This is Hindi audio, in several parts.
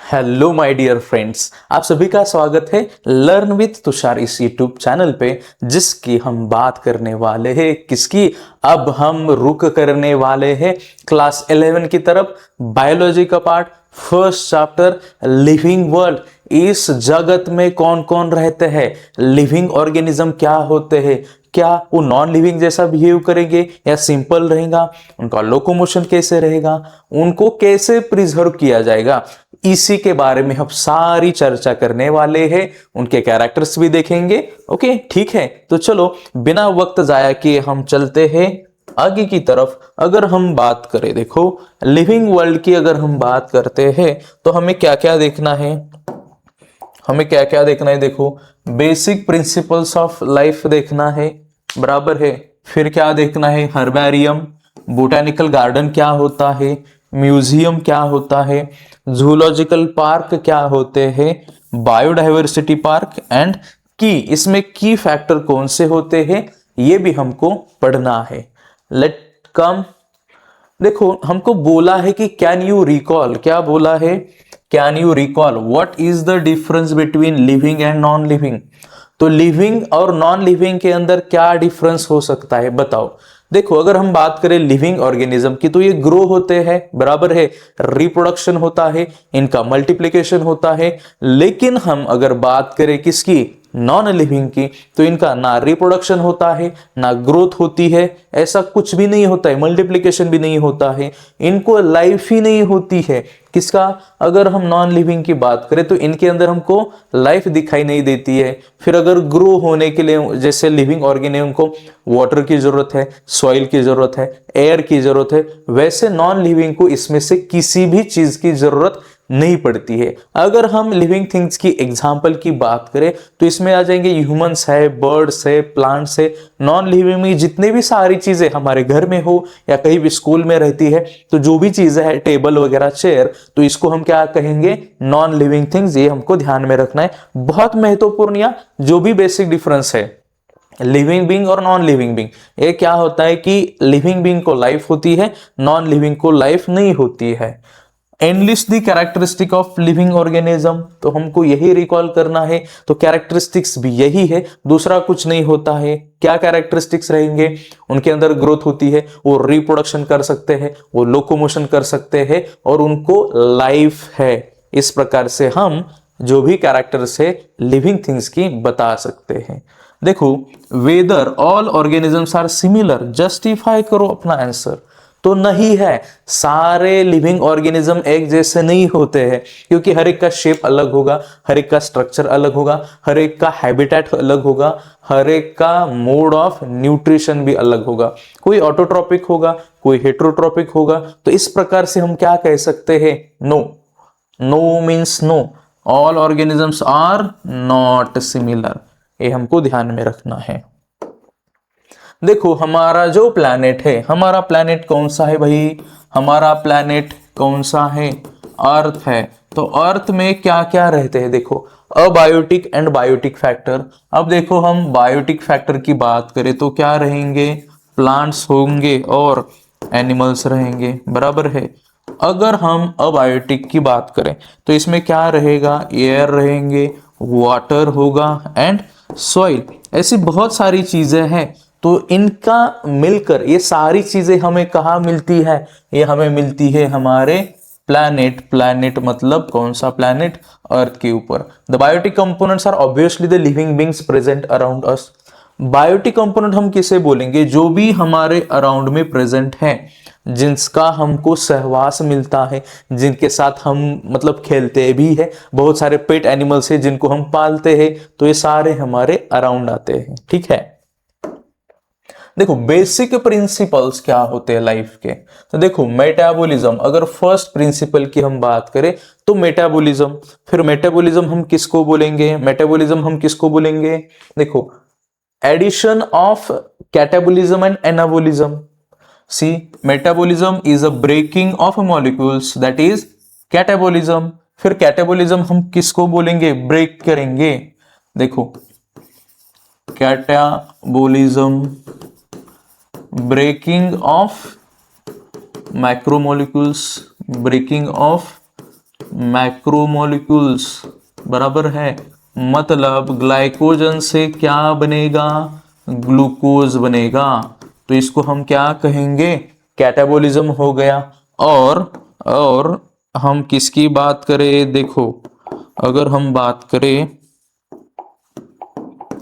हेलो माय डियर फ्रेंड्स, आप सभी का स्वागत है लर्न विथ तुषार इस यूट्यूब चैनल पे, जिसकी हम बात करने वाले हैं किसकी। अब हम रुक करने वाले हैं क्लास 11 की तरफ, बायोलॉजी का part, first chapter living world. इस जगत में कौन कौन रहते हैं, लिविंग ऑर्गेनिज्म क्या होते हैं, क्या वो नॉन लिविंग जैसा बिहेव करेंगे या सिंपल रहेगा, उनका लोकोमोशन कैसे रहेगा, उनको कैसे प्रिजर्व किया जाएगा, इसी के बारे में हम सारी चर्चा करने वाले हैं। उनके कैरेक्टर्स भी देखेंगे। ओके, ठीक है, तो चलो बिना वक्त जाया किए हम चलते हैं आगे की तरफ। अगर हम बात करें, देखो लिविंग वर्ल्ड की अगर हम बात करते हैं तो हमें क्या क्या देखना है, देखो बेसिक प्रिंसिपल्स ऑफ लाइफ देखना है, बराबर है। फिर क्या देखना है, हर्बेरियम, बोटानिकल गार्डन क्या होता है, म्यूजियम क्या होता है, जूलॉजिकल पार्क क्या होते हैं, बायोडाइवर्सिटी पार्क एंड इसमें की फैक्टर कौन से होते हैं, ये भी हमको पढ़ना है। लेट कम, देखो हमको बोला है कि कैन यू रिकॉल, क्या बोला है, can you recall what is the difference between living and non living. तो लिविंग और नॉन लिविंग के अंदर क्या डिफरेंस हो सकता है, बताओ। देखो अगर हम बात करें लिविंग ऑर्गेनिज्म की तो ये ग्रो होते हैं, बराबर है, रिप्रोडक्शन होता है, इनका मल्टीप्लिकेशन होता है। लेकिन हम अगर बात करें किसकी, नॉन लिविंग की, तो इनका ना रिप्रोडक्शन होता है ना ग्रोथ होती है, ऐसा कुछ भी नहीं होता है, मल्टीप्लिकेशन भी नहीं होता है, इनको लाइफ ही नहीं होती है। किसका, अगर हम नॉन लिविंग की बात करें तो इनके अंदर हमको लाइफ दिखाई नहीं देती है। फिर अगर ग्रो होने के लिए जैसे लिविंग ऑर्गेनिज्म को वाटर की जरूरत है, सॉइल की जरूरत है, एयर की जरूरत है, वैसे नॉन लिविंग को इसमें से किसी भी चीज की जरूरत नहीं पड़ती है। अगर हम लिविंग थिंग्स की एग्जाम्पल की बात करें तो इसमें आ जाएंगे ह्यूमंस है, बर्ड्स है, प्लांट्स है। नॉन लिविंग में जितनी भी सारी चीजें हमारे घर में हो या कहीं भी स्कूल में रहती है, तो जो भी चीजें है, टेबल वगैरह, चेयर, तो इसको हम क्या कहेंगे, नॉन लिविंग थिंग्स। ये हमको ध्यान में रखना है, बहुत महत्वपूर्ण। या जो भी बेसिक डिफरेंस है लिविंग बीइंग और नॉन लिविंग बीइंग, ये क्या होता है कि लिविंग बीइंग को लाइफ होती है, नॉन लिविंग को लाइफ नहीं होती है। Analyst the characteristic of living organism, तो हमको यही रिकॉल करना है। तो कैरेक्टरिस्टिक्स भी यही है, दूसरा कुछ नहीं होता है। क्या कैरेक्टरिस्टिक्स रहेंगे, उनके अंदर ग्रोथ होती है, वो रिप्रोडक्शन कर सकते हैं, वो लोकोमोशन कर सकते हैं और उनको लाइफ है। इस प्रकार से हम जो भी कैरेक्टर्स है लिविंग थिंग्स की बता सकते हैं। देखो whether all organisms are similar, justify करो अपना आंसर। तो नहीं है, सारे लिविंग ऑर्गेनिज्म एक जैसे नहीं होते हैं, क्योंकि हर एक का शेप अलग होगा, हर एक का स्ट्रक्चर अलग होगा, हर एक का हैबिटेट अलग होगा, हर एक का मोड ऑफ न्यूट्रिशन भी अलग होगा। कोई ऑटोट्रॉपिक होगा, कोई हेट्रोट्रॉपिक होगा। तो इस प्रकार से हम क्या कह सकते हैं, no, no means no, all organisms are not similar. ये हमको ध्यान में रखना है। देखो हमारा जो प्लैनेट है, हमारा प्लैनेट कौन सा है भाई, हमारा प्लैनेट कौन सा है, अर्थ है। तो अर्थ में क्या क्या रहते हैं, देखो अबायोटिक एंड बायोटिक फैक्टर। अब देखो हम बायोटिक फैक्टर की बात करें तो क्या रहेंगे, प्लांट्स होंगे और एनिमल्स रहेंगे, बराबर है। अगर हम अबायोटिक की बात करें तो इसमें क्या रहेगा, एयर रहेंगे, वाटर होगा एंड सॉइल। ऐसी बहुत सारी चीजें हैं। तो इनका मिलकर ये सारी चीजें हमें कहाँ मिलती है, ये हमें मिलती है हमारे प्लैनेट। प्लैनेट मतलब कौन सा प्लैनेट, अर्थ के ऊपर। The biotic components are obviously the living beings present around us. Biotic component हम किसे बोलेंगे, जो भी हमारे अराउंड में प्रेजेंट है, जिनका हमको सहवास मिलता है, जिनके साथ हम मतलब खेलते भी है, बहुत सारे पेट एनिमल्स है जिनको हम पालते हैं, तो ये सारे हमारे अराउंड आते हैं, ठीक है। देखो बेसिक प्रिंसिपल्स क्या होते हैं लाइफ के, तो देखो मेटाबॉलिज्म, अगर फर्स्ट प्रिंसिपल की हम बात करें तो मेटाबॉलिज्म। फिर मेटाबॉलिज्म हम किसको बोलेंगे, मेटाबॉलिज्म हम किसको बोलेंगे, देखो addition of catabolism and anabolism. See metabolism is a breaking of molecules, that is catabolism. फिर कैटाबॉलिज्म हम किसको बोलेंगे, ब्रेक करेंगे, देखो catabolism breaking of macromolecules, breaking of macromolecules, बराबर है, मतलब ग्लाइकोजन से क्या बनेगा, ग्लूकोज बनेगा। तो इसको हम क्या कहेंगे, कैटाबोलिज्म हो गया। और हम किसकी बात करें, देखो अगर हम बात करें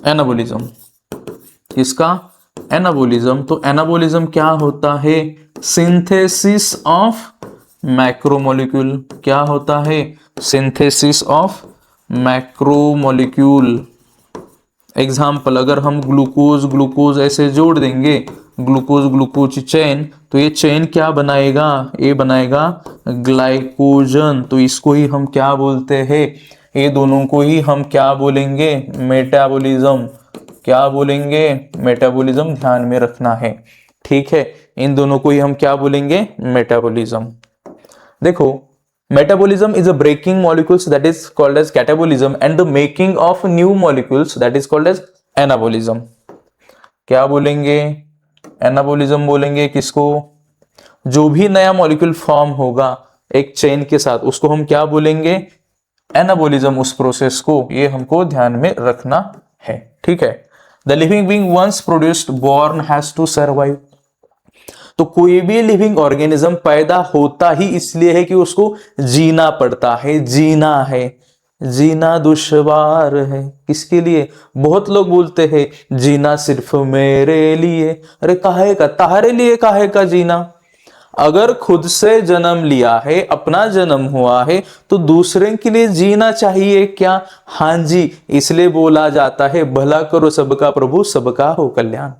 एनाबोलिज्म, किसका, एनाबोलिज्म, तो एनाबोलिज्म क्या होता है, सिंथेसिस ऑफ मैक्रोमोलिक्यूल। क्या होता है, सिंथेसिस ऑफ मैक्रोमोलिक्यूल। एग्जाम्पल, अगर हम ग्लूकोज ग्लूकोज ऐसे जोड़ देंगे, ग्लूकोज ग्लूकोज चेन, तो ये चेन क्या बनाएगा, ये बनाएगा ग्लाइकोजन। तो इसको ही हम क्या बोलते हैं, ये दोनों को ही हम क्या बोलेंगे, मेटाबॉलिज्म। क्या बोलेंगे, मेटाबॉलिज्म, ध्यान में रखना है, ठीक है। इन दोनों को ही हम क्या बोलेंगे, मेटाबॉलिज्म। देखो, metabolism is a breaking molecules, that is called as catabolism, and the making of new molecules, that is called as anabolism। क्या बोलेंगे, एनाबोलिज्म बोलेंगे किसको, जो भी नया मॉलिक्यूल फॉर्म होगा एक चेन के साथ, उसको हम क्या बोलेंगे, एनाबोलिज्म, उस प्रोसेस को, ये हमको ध्यान में रखना है, ठीक है। The living being once produced born has to survive. तो कोई भी लिविंग ऑर्गेनिज्म पैदा होता ही इसलिए है कि उसको जीना पड़ता है, जीना है, जीना दुश्वार है, किसके लिए, बहुत लोग बोलते हैं जीना सिर्फ मेरे लिए, अरे काहे का, तारे लिए काहे का जीना। अगर खुद से जन्म लिया है, अपना जन्म हुआ है, तो दूसरे के लिए जीना चाहिए क्या, हाँ जी, इसलिए बोला जाता है भला करो सबका प्रभु सबका हो कल्याण।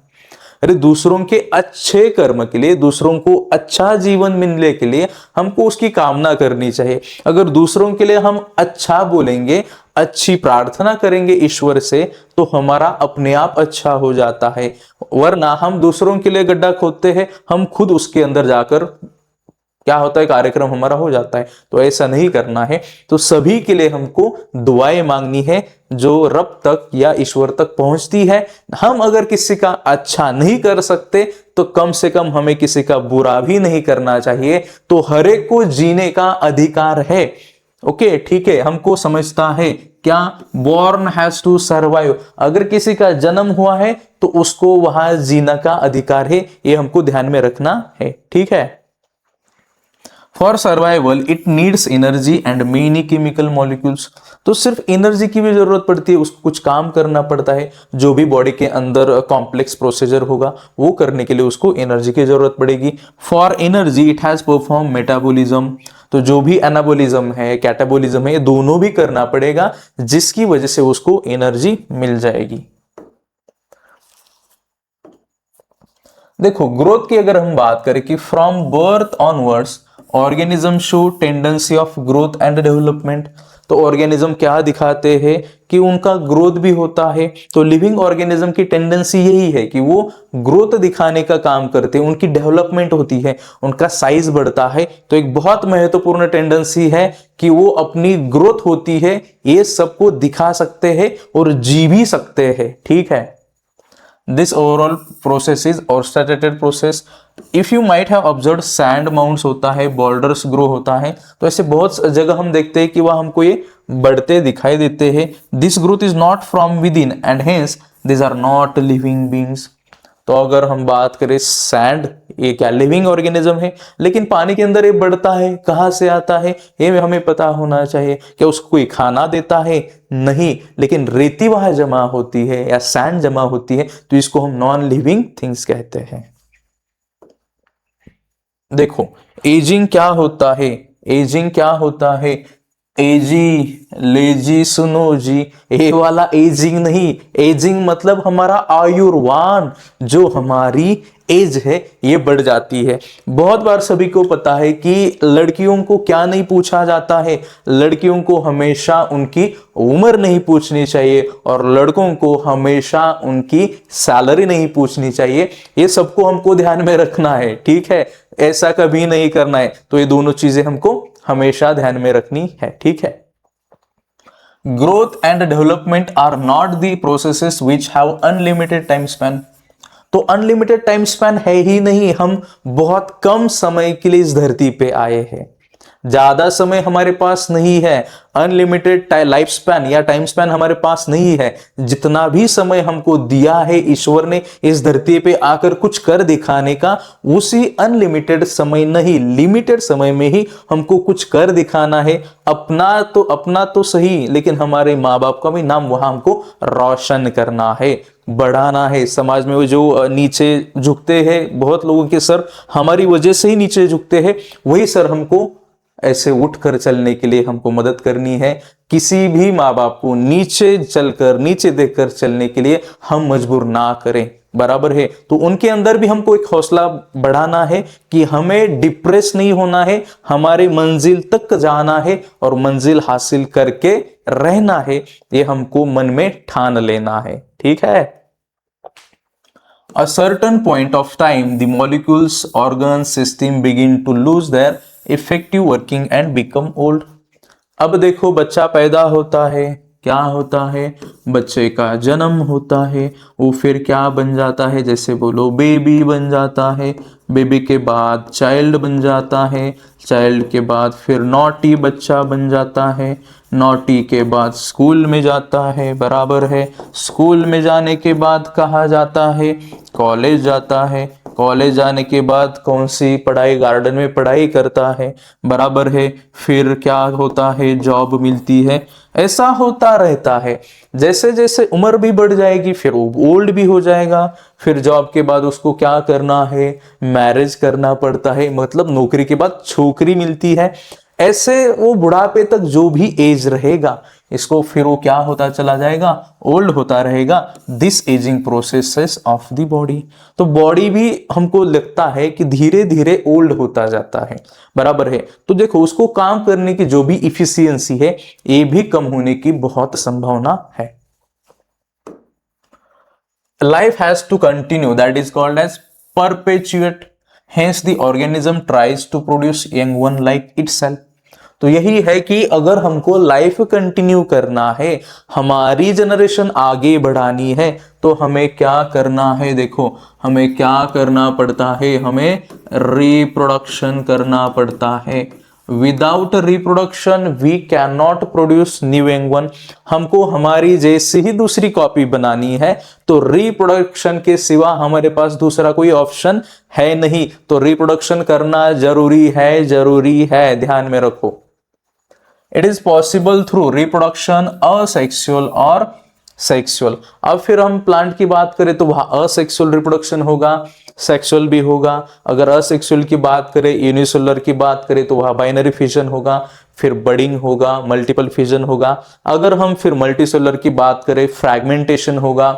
अरे दूसरों के अच्छे कर्म के लिए, दूसरों को अच्छा जीवन मिलने के लिए हमको उसकी कामना करनी चाहिए। अगर दूसरों के लिए हम अच्छा बोलेंगे, अच्छी प्रार्थना करेंगे ईश्वर से, तो हमारा अपने आप अच्छा हो जाता है। वरना हम दूसरों के लिए गड्ढा खोदते हैं, हम खुद उसके अंदर जाकर क्या होता है, कार्यक्रम हमारा हो जाता है। तो ऐसा नहीं करना है। तो सभी के लिए हमको दुआएं मांगनी है जो रब तक या ईश्वर तक पहुंचती है। हम अगर किसी का अच्छा नहीं कर सकते तो कम से कम हमें किसी का बुरा भी नहीं करना चाहिए। तो हर एक को जीने का अधिकार है। ओके, ठीक है, हमको समझता है क्या, बॉर्न हैज टू सर्वाइव, अगर किसी का जन्म हुआ है तो उसको वहां जीना का अधिकार है, ये हमको ध्यान में रखना है, ठीक है। For survival it needs energy and many chemical molecules. तो सिर्फ एनर्जी की भी जरूरत पड़ती है, उसको कुछ काम करना पड़ता है। जो भी बॉडी के अंदर कॉम्प्लेक्स प्रोसीजर होगा वो करने के लिए उसको एनर्जी की जरूरत पड़ेगी। For energy it has perform metabolism. तो जो भी एनाबोलिज्म है, कैटाबोलिज्म है, ये दोनों भी करना पड़ेगा, जिसकी वजह से उसको एनर्जी मिल जाएगी। देखो, ग्रोथ की अगर हम बात करें कि from birth onwards organism show tendency of growth and development. तो ऑर्गेनिज्म क्या दिखाते हैं कि उनका ग्रोथ भी होता है। तो लिविंग ऑर्गेनिज्म की टेंडेंसी यही है कि वो ग्रोथ दिखाने का काम करते हैं, उनकी डेवलपमेंट होती है, उनका साइज बढ़ता है। तो एक बहुत महत्वपूर्ण टेंडेंसी है कि वो अपनी ग्रोथ होती है, ये सबको दिखा सकते हैं और जी भी सकते हैं, ठीक है। This overall process is orchestrated process. If you might have observed sand mounds होता है, boulders grow होता है, तो ऐसे बहुत जगह हम देखते हैं कि वह हमको ये बढ़ते दिखाई देते हैं। This growth is not from within and hence these are not living beings. तो अगर हम बात करें सैंड, ये क्या लिविंग ऑर्गेनिज्म है, लेकिन पानी के अंदर ये बढ़ता है, कहाँ से आता है ये हमें पता होना चाहिए। क्या उसको कोई खाना देता है, नहीं, लेकिन रेती वहां जमा होती है या सैंड जमा होती है, तो इसको हम नॉन लिविंग थिंग्स कहते हैं। देखो, एजिंग क्या होता है, एजिंग क्या होता है, एजी लेजी सुनो जी, ये वाला एजिंग नहीं। एजिंग मतलब हमारा आयुर्वान, जो हमारी एज है ये बढ़ जाती है। बहुत बार सभी को पता है कि लड़कियों को क्या नहीं पूछा जाता है, लड़कियों को हमेशा उनकी उम्र नहीं पूछनी चाहिए और लड़कों को हमेशा उनकी सैलरी नहीं पूछनी चाहिए। ये सबको हमको ध्यान में रखना है, ठीक है, ऐसा कभी नहीं करना है। तो ये दोनों चीजें हमको हमेशा ध्यान में रखनी है, ठीक है। Growth and development are not the processes which have unlimited time span. तो अनलिमिटेड टाइम स्पैन है ही नहीं, हम बहुत कम समय के लिए इस धरती पे आए हैं। ज्यादा समय हमारे पास नहीं है, अनलिमिटेड लाइफ स्पैन या टाइम स्पैन हमारे पास नहीं है। जितना भी समय हमको दिया है ईश्वर ने इस धरती पे आकर कुछ कर दिखाने का, उसी अनलिमिटेड समय नहीं, लिमिटेड समय में ही हमको कुछ कर दिखाना है। अपना तो सही, लेकिन हमारे माँ बाप का भी नाम वहां हमको रोशन करना है, बढ़ाना है। समाज में वो जो नीचे झुकते हैं, बहुत लोगों के सर हमारी वजह से ही नीचे झुकते हैं, वही सर हमको ऐसे उठकर चलने के लिए हमको मदद करनी है। किसी भी माँ बाप को नीचे चलकर, नीचे देखकर चलने के लिए हम मजबूर ना करें, बराबर है। तो उनके अंदर भी हमको एक हौसला बढ़ाना है कि हमें डिप्रेस नहीं होना है, हमारे मंजिल तक जाना है और मंजिल हासिल करके रहना है, ये हमको मन में ठान लेना है। ठीक है। A certain point of time, the molecules, organs, system begin to lose their effective working and become old. अब देखो, बच्चा पैदा होता है, क्या होता है, बच्चे का जन्म होता है, वो फिर क्या बन जाता है, जैसे बोलो बेबी बन जाता है, बेबी के बाद चाइल्ड बन जाता है, चाइल्ड के बाद फिर नॉटी बच्चा बन जाता है, नॉटी के बाद स्कूल में जाता है, बराबर है। स्कूल में जाने के बाद कहाँ जाता है, कॉलेज जाता है, कॉलेज जाने के बाद कौन सी पढ़ाई, गार्डन में पढ़ाई करता है, बराबर है। फिर क्या होता है, जॉब मिलती है, ऐसा होता रहता है। जैसे जैसे उम्र भी बढ़ जाएगी फिर वो ओल्ड भी हो जाएगा, फिर जॉब के बाद उसको क्या करना है, मैरिज करना पड़ता है, मतलब नौकरी के बाद छोकरी मिलती है। ऐसे वो बुढ़ापे तक जो भी एज रहेगा, इसको फिर वो क्या होता चला जाएगा, ओल्ड होता रहेगा। This ageing process of the body, तो बॉडी भी हमको लगता है कि धीरे धीरे ओल्ड होता जाता है, बराबर है। तो देखो, उसको काम करने की जो भी इफिशियंसी है, ये भी कम होने की बहुत संभावना है। Life has to continue, that is called as perpetuate. Hence the organism tries to produce young one like itself. तो यही है कि अगर हमको लाइफ कंटिन्यू करना है, हमारी जनरेशन आगे बढ़ानी है, तो हमें क्या करना है, देखो हमें क्या करना पड़ता है, हमें रिप्रोडक्शन करना पड़ता है। Without reproduction we can not produce new young one. हमको हमारी जैसी ही दूसरी कॉपी बनानी है, तो रिप्रोडक्शन के सिवा हमारे पास दूसरा कोई ऑप्शन है नहीं। तो रिप्रोडक्शन करना जरूरी है, जरूरी है, ध्यान में रखो। It is possible through reproduction asexual और सेक्सुअल। अब फिर हम प्लांट की बात करें तो वहां असेक्सुअल रिप्रोडक्शन होगा, सेक्सुअल भी होगा। अगर असेक्सुअल की बात करें, यूनिसेलुलर की बात करें, तो वहां बाइनरी फिजन होगा, फिर बडिंग होगा, मल्टीपल फिजन होगा। अगर हम फिर मल्टीसेलुलर की बात करें, फ्रैगमेंटेशन होगा,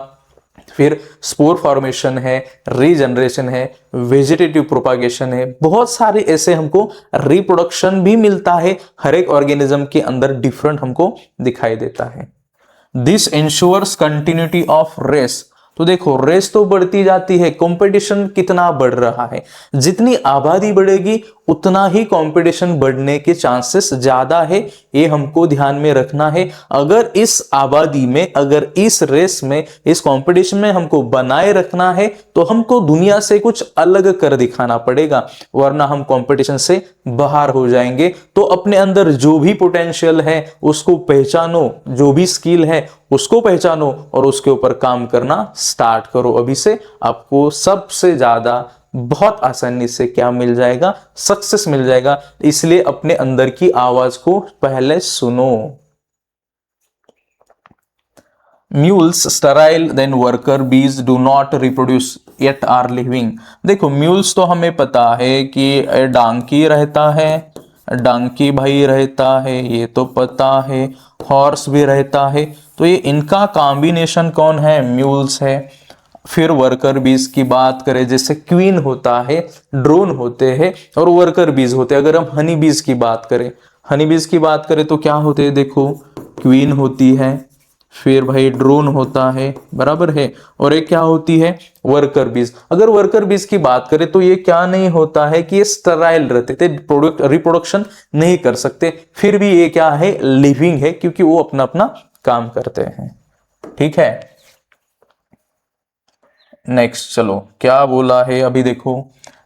फिर स्पोर फॉर्मेशन है, रीजनरेशन है, वेजिटेटिव प्रोपागेशन है। बहुत सारे ऐसे हमको रिप्रोडक्शन भी मिलता है, हर एक ऑर्गेनिज्म के अंदर डिफरेंट हमको दिखाई देता है। This ensures continuity of race. तो देखो, रेस तो बढ़ती जाती है, कंपटीशन कितना बढ़ रहा है, जितनी आबादी बढ़ेगी उतना ही कंपटीशन बढ़ने के चांसेस ज्यादा है, ये हमको ध्यान में रखना है। अगर इस आबादी में, अगर इस रेस में, इस कंपटीशन में हमको बनाए रखना है, तो हमको दुनिया से कुछ अलग कर दिखाना पड़ेगा, वरना हम कंपटीशन से बाहर हो जाएंगे। तो अपने अंदर जो भी पोटेंशियल है उसको पहचानो, जो भी स्किल है उसको पहचानो और उसके ऊपर काम करना स्टार्ट करो अभी से। आपको सबसे ज्यादा बहुत आसानी से क्या मिल जाएगा, सक्सेस मिल जाएगा। इसलिए अपने अंदर की आवाज को पहले सुनो। Mules sterile then worker bees do not reproduce yet are living. देखो, म्यूल्स तो हमें पता है कि डांकी रहता है, डांकी भाई रहता है, ये तो पता है। हॉर्स भी रहता है, तो ये इनका कॉम्बिनेशन कौन है, म्यूल्स है। फिर वर्कर बीज की बात करें, जैसे क्वीन होता है, ड्रोन होते हैं और वर्कर बीज होते हैं। अगर हम हनी बीज की बात करें, हनी बीज की बात करें तो क्या होते हैं, देखो क्वीन होती है, फिर भाई ड्रोन होता है, बराबर है, और एक क्या होती है, वर्कर बीज। अगर वर्कर बीज की बात करें तो ये क्या नहीं होता है कि ये स्टेराइल रहते थे, रिप्रोडक्शन नहीं कर सकते, फिर भी ये क्या है, लिविंग है, क्योंकि वो अपना अपना काम करते हैं। ठीक है, नेक्स्ट चलो क्या बोला है अभी देखो।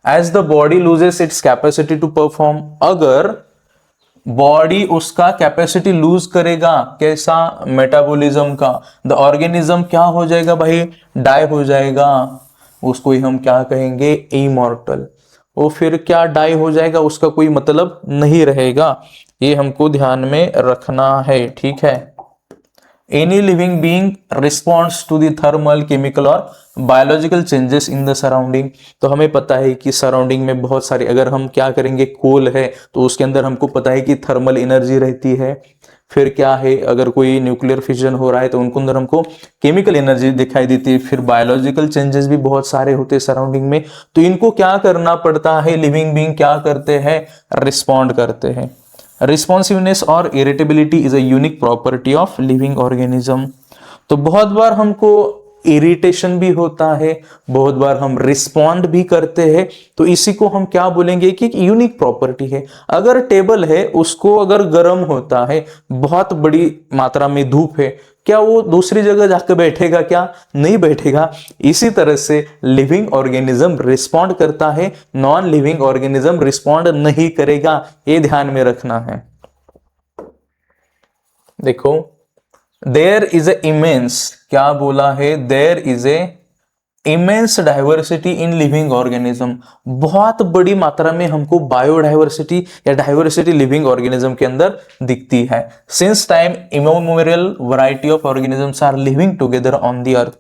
As the body loses its capacity to perform, अगर बॉडी उसका कैपेसिटी लूज करेगा, कैसा, मेटाबॉलिज्म का। द ऑर्गेनिज्म क्या हो जाएगा भाई, डाई हो जाएगा, उसको ही हम क्या कहेंगे, इमॉर्टल। वो फिर क्या डाई हो जाएगा, उसका कोई मतलब नहीं रहेगा, ये हमको ध्यान में रखना है, ठीक है। Any living being responds to the thermal, chemical और biological changes in the surrounding. तो हमें पता है कि सराउंडिंग में बहुत सारे, अगर हम क्या करेंगे, कोल है तो उसके अंदर हमको पता है कि थर्मल एनर्जी रहती है। फिर क्या है, अगर कोई न्यूक्लियर फिजन हो रहा है तो उनको अंदर हमको केमिकल एनर्जी दिखाई देती है। फिर बायोलॉजिकल चेंजेस भी बहुत सारे होते हैं सराउंडिंग में, तो इनको क्या करना पड़ता है, लिविंग बीइंग क्या करते हैं, रिस्पॉन्ड करते हैं। रिस्पॉन्सिवनेस और irritability is a unique property of living organism. तो बहुत बार हमको इरिटेशन भी होता है, बहुत बार हम रिस्पॉन्ड भी करते हैं, तो इसी को हम क्या बोलेंगे कि यूनिक प्रॉपर्टी है। अगर टेबल है, उसको अगर गर्म होता है, बहुत बड़ी मात्रा में धूप है, क्या वो दूसरी जगह जाकर बैठेगा, क्या नहीं बैठेगा। इसी तरह से लिविंग ऑर्गेनिज्म रिस्पॉन्ड करता है, नॉन लिविंग ऑर्गेनिज्म रिस्पॉन्ड नहीं करेगा, ये ध्यान में रखना है। देखो, देयर इज ए इमेंस, क्या बोला है, there is a immense diversity in living organism. बहुत बड़ी मात्रा में हमको बायोडाइवर्सिटी या डाइवर्सिटी लिविंग ऑर्गेनिज्म के अंदर दिखती है। Since time immemorial variety of organisms are living together on the earth.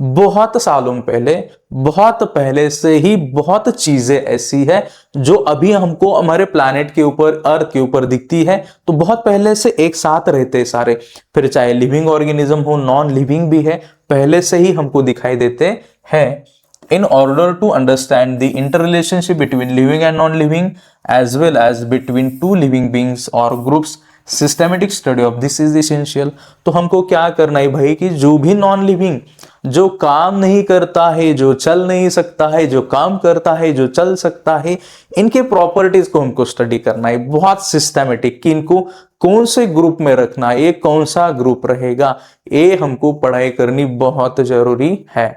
बहुत सालों पहले, बहुत पहले से ही बहुत चीजें ऐसी है जो अभी हमको हमारे प्लैनेट के ऊपर, अर्थ के ऊपर दिखती है, तो बहुत पहले से एक साथ रहते हैं सारे। फिर चाहे लिविंग ऑर्गेनिज्म हो, नॉन लिविंग भी है, पहले से ही हमको दिखाई देते हैं। In order to understand the interrelationship between living and non-living as well as between two living beings or groups, systematic study of this is essential। तो हमको क्या करना है भाई कि जो भी नॉन लिविंग, जो काम नहीं करता है, जो चल नहीं सकता है, जो काम करता है, जो चल सकता है, इनके प्रॉपर्टीज को हमको स्टडी करना है बहुत सिस्टमेटिक, कि इनको कौन से ग्रुप में रखना है, ये कौन सा ग्रुप रहेगा, ये हमको पढ़ाई करनी बहुत जरूरी है।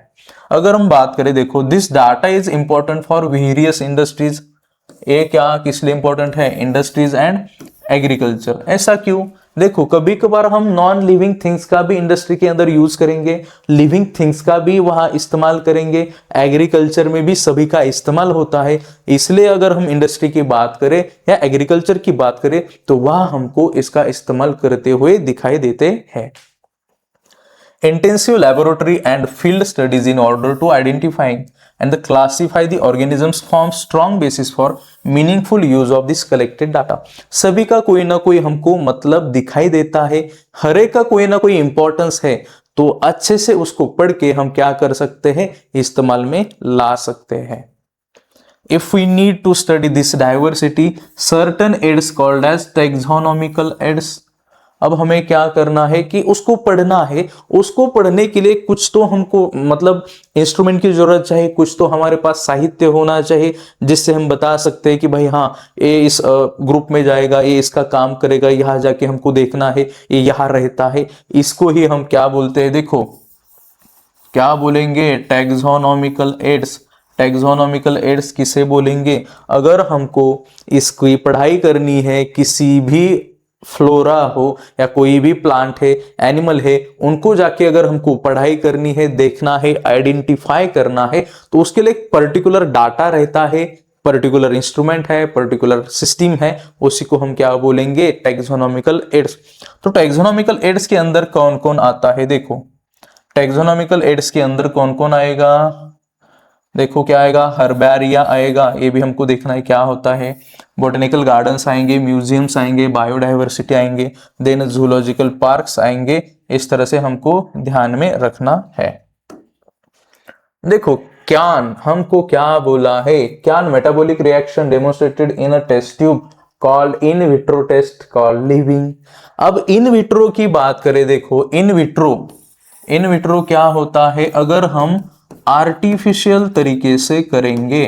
अगर हम बात करें, देखो, this data is important for various industries. ये क्या किस लिए इंपॉर्टेंट है, इंडस्ट्रीज एंड एग्रीकल्चर। ऐसा क्यों, देखो, कभी कभार हम नॉन लिविंग थिंग्स का भी इंडस्ट्री के अंदर यूज करेंगे, लिविंग थिंग्स का भी वहां इस्तेमाल करेंगे, एग्रीकल्चर में भी सभी का इस्तेमाल होता है। इसलिए अगर हम इंडस्ट्री की बात करें या एग्रीकल्चर की बात करें तो वहां हमको इसका इस्तेमाल करते हुए दिखाई देते हैं। Intensive laboratory and field studies in order to identify and classify the organisms form strong basis for meaningful use of this collected data। सभी का कोई ना कोई हमको मतलब दिखाई देता है, हर एक का कोई ना कोई इंपॉर्टेंस है, तो अच्छे से उसको पढ़ के हम क्या कर सकते हैं, इस्तेमाल में ला सकते हैं। If we need to study this diversity, certain aids called as taxonomical aids। अब हमें क्या करना है कि उसको पढ़ना है, उसको पढ़ने के लिए कुछ तो हमको मतलब इंस्ट्रूमेंट की जरूरत चाहिए, कुछ तो हमारे पास साहित्य होना चाहिए जिससे हम बता सकते हैं कि भाई हाँ, ये इस ग्रुप में जाएगा, ये इसका काम करेगा, यहाँ जाके हमको देखना है, ये यहाँ रहता है। इसको ही हम क्या बोलते हैं, देखो क्या बोलेंगे, टैक्सोनॉमिकल एड्स। टैक्सोनॉमिकल एड्स किसे बोलेंगे, अगर हमको इसकी पढ़ाई करनी है, किसी भी फ्लोरा हो या कोई भी प्लांट है, एनिमल है, उनको जाके अगर हमको पढ़ाई करनी है, देखना है, आइडेंटिफाई करना है, तो उसके लिए एक पर्टिकुलर डाटा रहता है, पर्टिकुलर इंस्ट्रूमेंट है, पर्टिकुलर सिस्टम है, उसी को हम क्या बोलेंगे, टैक्सोनॉमिकल एड्स। तो टैक्सोनॉमिकल एड्स के अंदर कौन कौन आता है, देखो, टैक्सोनॉमिकल एड्स के अंदर कौन कौन आएगा, देखो क्या आएगा, हर्बेरिया आएगा, ये भी हमको देखना है क्या होता है, बोटेनिकल गार्डन्स आएंगे, म्यूजियम्स आएंगे, बायोडाइवर्सिटी आएंगे, देन जूलॉजिकल पार्क्स आएंगे। इस तरह से हमको ध्यान में रखना है। देखो, क्यान हमको क्या बोला है, can metabolic reaction demonstrated in a test tube called in vitro test called living. अब इन विट्रो की बात करें, देखो इन विट्रो क्या होता है, अगर हम आर्टिफिशियल तरीके से करेंगे,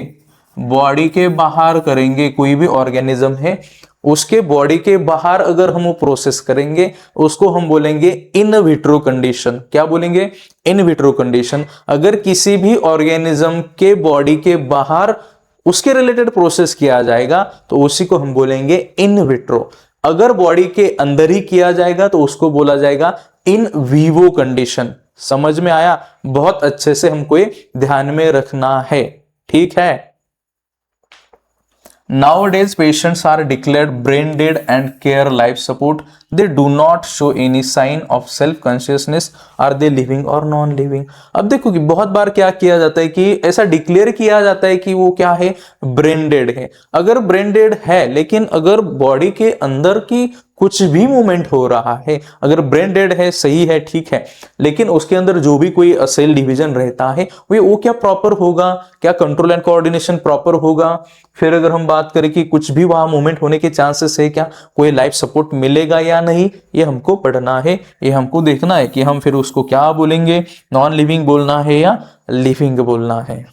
बॉडी के बाहर करेंगे, कोई भी ऑर्गेनिज्म है उसके बॉडी के बाहर अगर हम वो प्रोसेस करेंगे, उसको हम बोलेंगे इन विट्रो कंडीशन। क्या बोलेंगे, इन विट्रो कंडीशन। अगर किसी भी ऑर्गेनिज्म के बॉडी के बाहर उसके रिलेटेड प्रोसेस किया जाएगा तो उसी को हम बोलेंगे इन विट्रो। अगर बॉडी के अंदर ही किया जाएगा तो उसको बोला जाएगा इन वीवो कंडीशन। समझ में आया? बहुत अच्छे से हमको ये ध्यान में रखना है, ठीक है। Nowadays, patients are declared brain dead and care life support. They do not show any sign of self consciousness. Are they living or non living? अब देखो कि बहुत बार क्या किया जाता है कि ऐसा डिक्लेयर किया जाता है कि वो क्या है, ब्रेन डेड है। अगर ब्रेन डेड है लेकिन अगर बॉडी के अंदर की कुछ भी मूवमेंट हो रहा है, अगर ब्रेन डेड है, सही है, ठीक है, लेकिन उसके अंदर जो भी कोई सेल डिवीजन रहता है वो क्या प्रॉपर होगा, क्या कंट्रोल एंड कोऑर्डिनेशन प्रॉपर होगा। फिर अगर हम बात करें कि कुछ भी वहां मूवमेंट होने के चांसेस है, क्या कोई लाइफ सपोर्ट मिलेगा या नहीं, ये हमको पढ़ना है, ये हमको देखना है कि हम फिर उसको क्या बोलेंगे, नॉन लिविंग बोलना है या लिविंग बोलना है।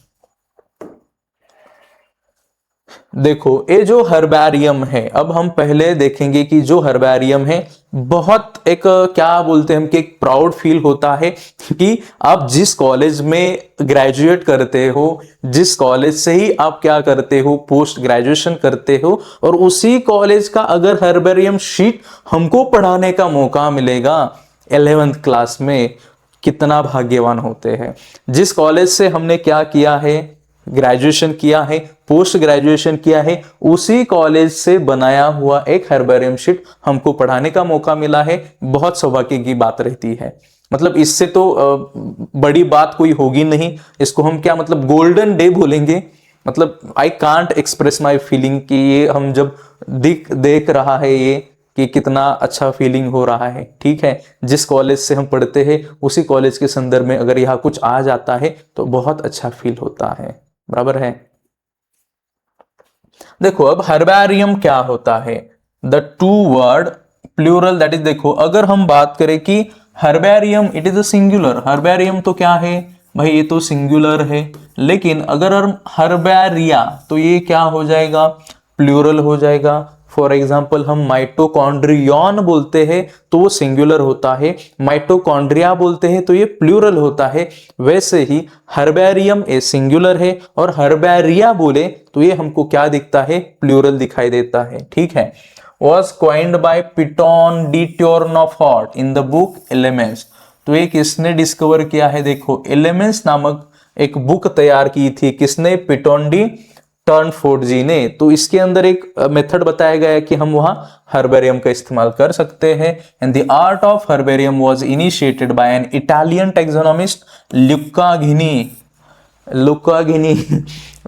देखो ये जो हर्बैरियम है, अब हम पहले देखेंगे कि जो हर्बैरियम है बहुत एक क्या बोलते हैं हम कि एक प्राउड फील होता है कि आप जिस कॉलेज में ग्रेजुएट करते हो, जिस कॉलेज से ही आप क्या करते हो, पोस्ट ग्रेजुएशन करते हो, और उसी कॉलेज का अगर हर्बैरियम शीट हमको पढ़ाने का मौका मिलेगा 11th क्लास में, कितना भाग्यवान होते हैं। जिस कॉलेज से हमने क्या किया है, ग्रेजुएशन किया है, पोस्ट ग्रेजुएशन किया है, उसी कॉलेज से बनाया हुआ एक हर्बेरियम शीट हमको पढ़ाने का मौका मिला है, बहुत सौभाग्य की बात रहती है। मतलब इससे तो बड़ी बात कोई होगी नहीं, इसको हम क्या मतलब गोल्डन डे बोलेंगे। मतलब I can't express my feeling कि ये हम जब देख रहा है ये कि कितना अच्छा फीलिंग हो रहा है, ठीक है। जिस कॉलेज से हम पढ़ते हैं उसी कॉलेज के संदर्भ में अगर यहाँ कुछ आ जाता है तो बहुत अच्छा फील होता है, बराबर है। देखो अब हर्बैरियम क्या होता है, the two word plural that is, देखो अगर हम बात करें कि herbarium it is a singular, herbarium तो क्या है भाई, ये तो सिंगुलर है, लेकिन अगर हम हर्बैरिया तो ये क्या हो जाएगा, प्लूरल हो जाएगा। फॉर एग्जाम्पल हम माइटोकॉन्ड्रियन बोलते हैं तो वो सिंगुलर होता है, माइटोकॉन्ड्रिया बोलते हैं तो ये प्लूरल होता है। वैसे ही हर्बैरियम ए सिंगुलर है और हर्बैरिया बोले तो ये हमको क्या दिखता है, प्लूरल दिखाई देता है, ठीक है। Was coined by Piton de Tournefort in the book Elements। तो ये किसने डिस्कवर किया है, देखो एलिमेंट्स नामक एक बुक तैयार की थी, किसने, पिटोन डी टर्नफोर्ड जी ने। तो इसके अंदर एक मेथड बताया गया है कि हम वहां हर्बेरियम का इस्तेमाल कर सकते हैं। And the art of herbarium was initiated by an Italian taxonomist Luca Ghini. Luca Ghini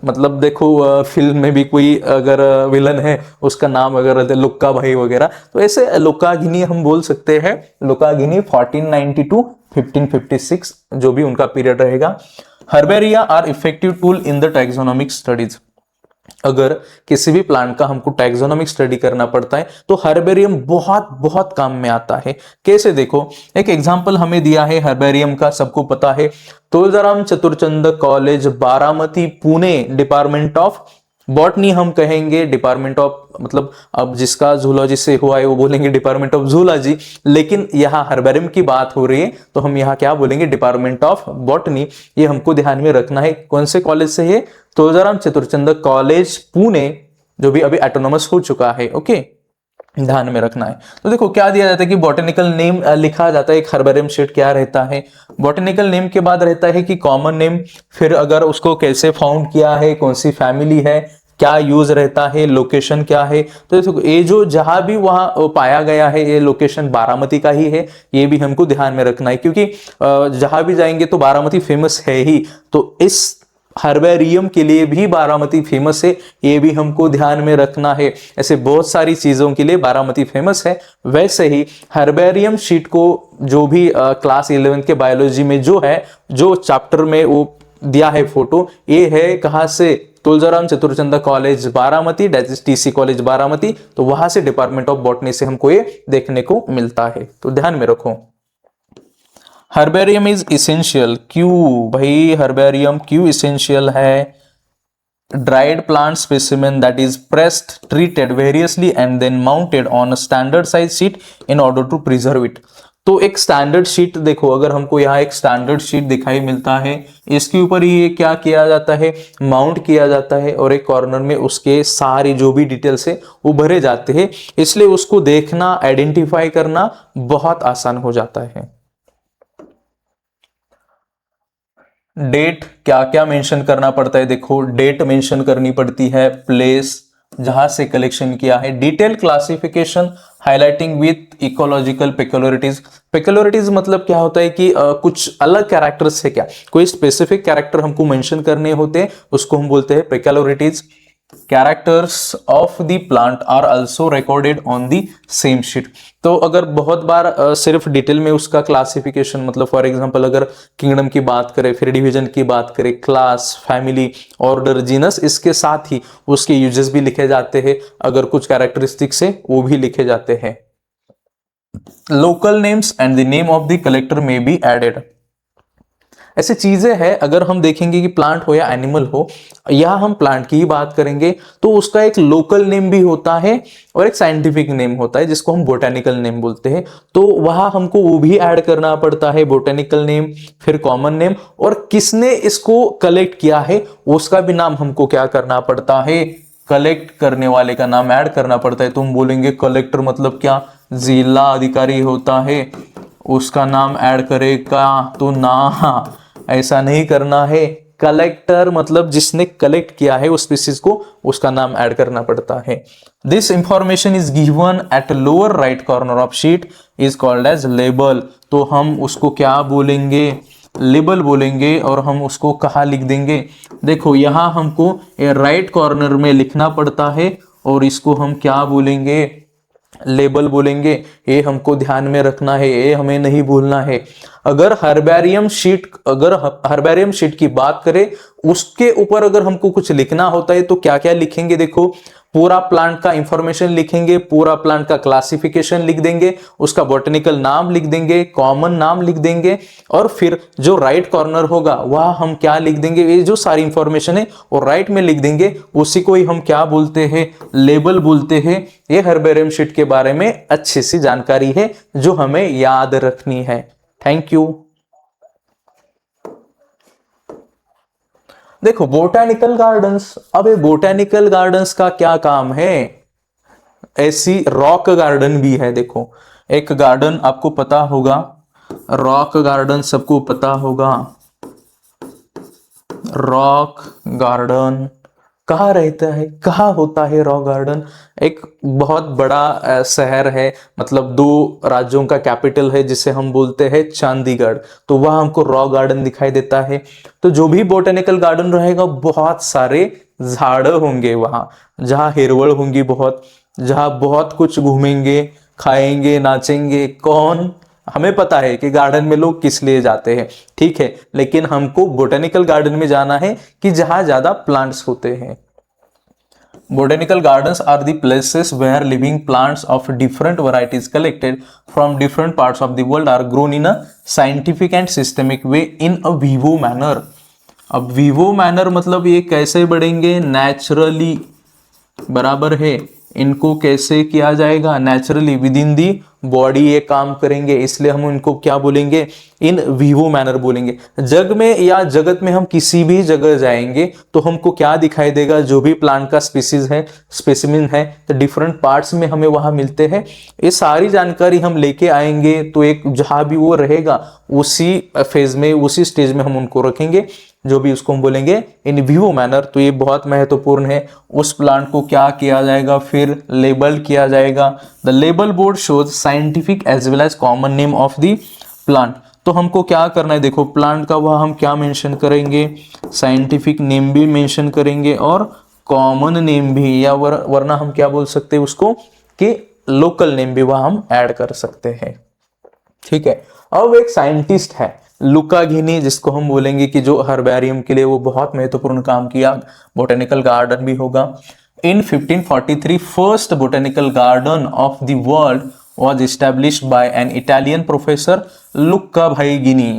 मतलब देखो फिल्म में भी कोई अगर विलन है उसका नाम अगर रहते लुक्का भाई वगैरह, तो ऐसे लुका घिनी हम बोल सकते हैं। लुका घिनी 1492 1556 जो भी उनका पीरियड रहेगा। Herbaria are effective tool in the taxonomic studies. अगर किसी भी प्लांट का हमको टैक्सोनॉमिक स्टडी करना पड़ता है तो हर्बेरियम बहुत बहुत काम में आता है। कैसे, देखो एक एग्जांपल हमें दिया है हर्बेरियम का, सबको पता है, Tuljaram Chaturchand college Baramati Pune, department of botany हम कहेंगे, डिपार्टमेंट ऑफ मतलब अब जिसका जूलॉजी से हुआ है वो बोलेंगे डिपार्टमेंट ऑफ जूलॉजी, लेकिन यहाँ हर्बेरियम की बात हो रही है तो हम यहाँ क्या बोलेंगे, डिपार्टमेंट ऑफ बॉटनी। ये हमको ध्यान में रखना है। कौन से कॉलेज से है, तुलजाराम चतुरचंद कॉलेज पुणे, जो भी अभी ऑटोनॉमस हो चुका है, ओके, ध्यान में रखना है। तो देखो क्या दिया जाता है कि बॉटेनिकल नेम लिखा जाता है, एक हर्बेरियम शीट क्या रहता है, बॉटेनिकल नेम के बाद रहता है कि कॉमन नेम, फिर अगर उसको कैसे फाउंड किया है, कौन सी फैमिली है, क्या यूज रहता है, लोकेशन क्या है। तो देखो ये जो जहां भी वहां पाया गया है ये लोकेशन बारामती का ही है, ये भी हमको ध्यान में रखना है क्योंकि जहां भी जाएंगे तो बारामती फेमस है ही, तो इस हर्बेरियम के लिए भी बारामती फेमस है, ये भी हमको ध्यान में रखना है। ऐसे बहुत सारी चीजों के लिए बारामती फेमस है। वैसे ही हर्बेरियम शीट को जो भी क्लास 11 के बायोलॉजी में जो है, जो चैप्टर में वो दिया है फोटो, ये है कहां से, Tuljaram Chaturchand college Baramati, TC college Baramati, तो वहां से डिपार्टमेंट ऑफ बॉटनी से हमको ये देखने को मिलता है, तो ध्यान में रखो। हर्बेरियम इज इसेंशियल, क्यों भाई हर्बेरियम क्यों इसेंशियल है, dried plant specimen that is pressed, treated variously and then mounted on a standard size sheet in order to preserve it। तो एक स्टैंडर्ड शीट देखो, अगर हमको यहाँ एक स्टैंडर्ड शीट दिखाई मिलता है, इसके ऊपर ये क्या किया जाता है, माउंट किया जाता है और एक कॉर्नर में उसके सारे जो भी डिटेल्स है वो भरे जाते हैं, इसलिए उसको देखना, आइडेंटिफाई करना बहुत आसान हो जाता है। डेट क्या क्या मेंशन करना पड़ता है, देखो डेट मेंशन करनी पड़ती है, प्लेस जहां से कलेक्शन किया है, detail classification highlighting with ecological peculiarities. Peculiarities मतलब क्या होता है कि कुछ अलग कैरेक्टर्स है क्या, कोई स्पेसिफिक कैरेक्टर हमको मेंशन करने होते हैं, उसको हम बोलते हैं peculiarities. Characters of the plant are also recorded on the same sheet. तो अगर बहुत बार सिर्फ डिटेल में उसका क्लासिफिकेशन, मतलब फॉर एग्जांपल अगर किंगडम की बात करें, फिर डिवीजन की बात करें, क्लास, फैमिली, ऑर्डर, जीनस, इसके साथ ही उसके यूजेस भी लिखे जाते हैं, अगर कुछ कैरेक्टरिस्टिक्स है वो भी लिखे जाते हैं। Local names and the name of the collector में बी एडेड। ऐसी चीजें हैं, अगर हम देखेंगे कि प्लांट हो या एनिमल हो, या हम प्लांट की ही बात करेंगे तो उसका एक लोकल नेम भी होता है और एक साइंटिफिक नेम होता है जिसको हम बोटेनिकल नेम बोलते हैं। तो वहां हमको वो भी ऐड करना पड़ता है, बोटेनिकल नेम, फिर कॉमन नेम, और किसने इसको कलेक्ट किया है उसका भी नाम हमको क्या करना पड़ता है, कलेक्ट करने वाले का नाम ऐड करना पड़ता है। तुम बोलेंगे कलेक्टर मतलब क्या, जिला अधिकारी होता है उसका नाम ऐड करेगा, तो ना, ऐसा नहीं करना है। कलेक्टर मतलब जिसने कलेक्ट किया है उस स्पीसीज को, उसका नाम ऐड करना पड़ता है। This information is given at lower right corner of sheet is called as label. तो हम उसको क्या बोलेंगे, लेबल बोलेंगे, और हम उसको कहाँ लिख देंगे, देखो यहां हमको राइट कॉर्नर में लिखना पड़ता है और इसको हम क्या बोलेंगे, लेबल बोलेंगे। ये हमको ध्यान में रखना है, ये हमें नहीं भूलना है। अगर हर्बेरियम शीट की बात करें, उसके ऊपर अगर हमको कुछ लिखना होता है तो क्या क्या लिखेंगे, देखो पूरा प्लांट का इंफॉर्मेशन लिखेंगे, पूरा प्लांट का क्लासिफिकेशन लिख देंगे, उसका बॉटनिकल नाम लिख देंगे, कॉमन नाम लिख देंगे, और फिर जो राइट कॉर्नर होगा वह हम क्या लिख देंगे, ये जो सारी इंफॉर्मेशन है वो राइट में लिख देंगे, उसी को ही हम क्या बोलते हैं, लेबल बोलते हैं। ये हर्बेरियम शीट के बारे में अच्छी सी जानकारी है जो हमें याद रखनी है। Thank you. देखो बोटैनिकल गार्डन्स, अब बोटैनिकल गार्डन्स का क्या काम है, ऐसी रॉक गार्डन भी है। देखो एक गार्डन आपको पता होगा, रॉक गार्डन सबको पता होगा। रॉक गार्डन कहाँ रहता है, कहाँ होता है रॉक गार्डन, एक बहुत बड़ा शहर है, मतलब 2 राज्यों का कैपिटल है जिसे हम बोलते हैं चंडीगढ़, तो वहां हमको रॉक गार्डन दिखाई देता है। तो जो भी बोटेनिकल गार्डन रहेगा बहुत सारे झाड़ होंगे वहां, जहाँ हिरवल होंगी बहुत, जहाँ बहुत कुछ घूमेंगे, खाएंगे, नाचेंगे। कौन, हमें पता है कि गार्डन में लोग किस लिए जाते हैं, ठीक है, लेकिन हमको बोटेनिकल गार्डन में जाना है कि जहां ज्यादा प्लांट्स होते हैं। Botanical gardens are the places where living plants of different varieties collected from different parts of the world are grown in a scientific and systemic way in a vivo manner। अब vivo manner मतलब ये कैसे बढ़ेंगे, नेचुरली, बराबर है, इनको कैसे किया जाएगा, naturally with in the body ये काम करेंगे, इसलिए हम इनको क्या बोलेंगे, इन विवो मैनर बोलेंगे। जग में या जगत में हम किसी भी जगह जाएंगे तो हमको क्या दिखाई देगा, जो भी प्लांट का स्पीसीज है, स्पेसिमिन है, तो डिफरेंट पार्ट्स में हमें वहां मिलते हैं। ये सारी जानकारी हम लेके आएंगे तो एक जहां भी वो रहेगा उसी फेज में, उसी स्टेज में हम उनको रखेंगे, जो भी उसको हम बोलेंगे इन विवो मैनर। तो ये बहुत महत्वपूर्ण है। उस प्लांट को क्या किया जाएगा, फिर लेबल किया जाएगा। The label board shows scientific as well as common name of the plant. तो हमको क्या करना है, देखो प्लांट का वह हम क्या मेंशन करेंगे, साइंटिफिक नेम भी मेंशन करेंगे और कॉमन नेम भी, या वरना हम क्या बोल सकते हैं उसको कि लोकल नेम भी वह हम ऐड कर सकते हैं, ठीक है। अब एक साइंटिस्ट है लुका घिनी, जिसको हम बोलेंगे कि जो हर्बेरियम के लिए वो बहुत महत्वपूर्ण काम किया, बोटेनिकल गार्डन भी होगा। In 1543 first botanical garden of the world was established by an Italian professor Luca भाई गिनी।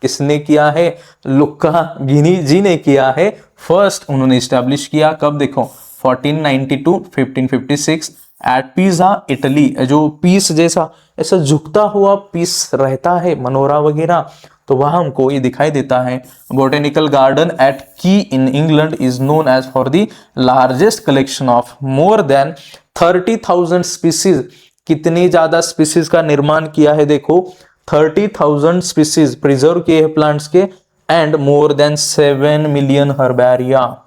किसने किया है, लुक्का घिनी जी ने किया है। फर्स्ट उन्होंने एस्टैब्लिश किया, कब, देखो 1492 1556 एट पिज़ा इटली, जो पीस जैसा ऐसा झुकता हुआ पीस रहता है मनोरा वगैरह, तो वह हमको ये दिखाई देता है। Botanical garden at Kew in England is known as for the largest collection of more than 30,000 species. कितनी ज्यादा स्पीसीज का निर्माण किया है देखो, 30,000 स्पीसीज प्रिजर्व किए हैं प्लांट्स के, and more than 7 million herbaria.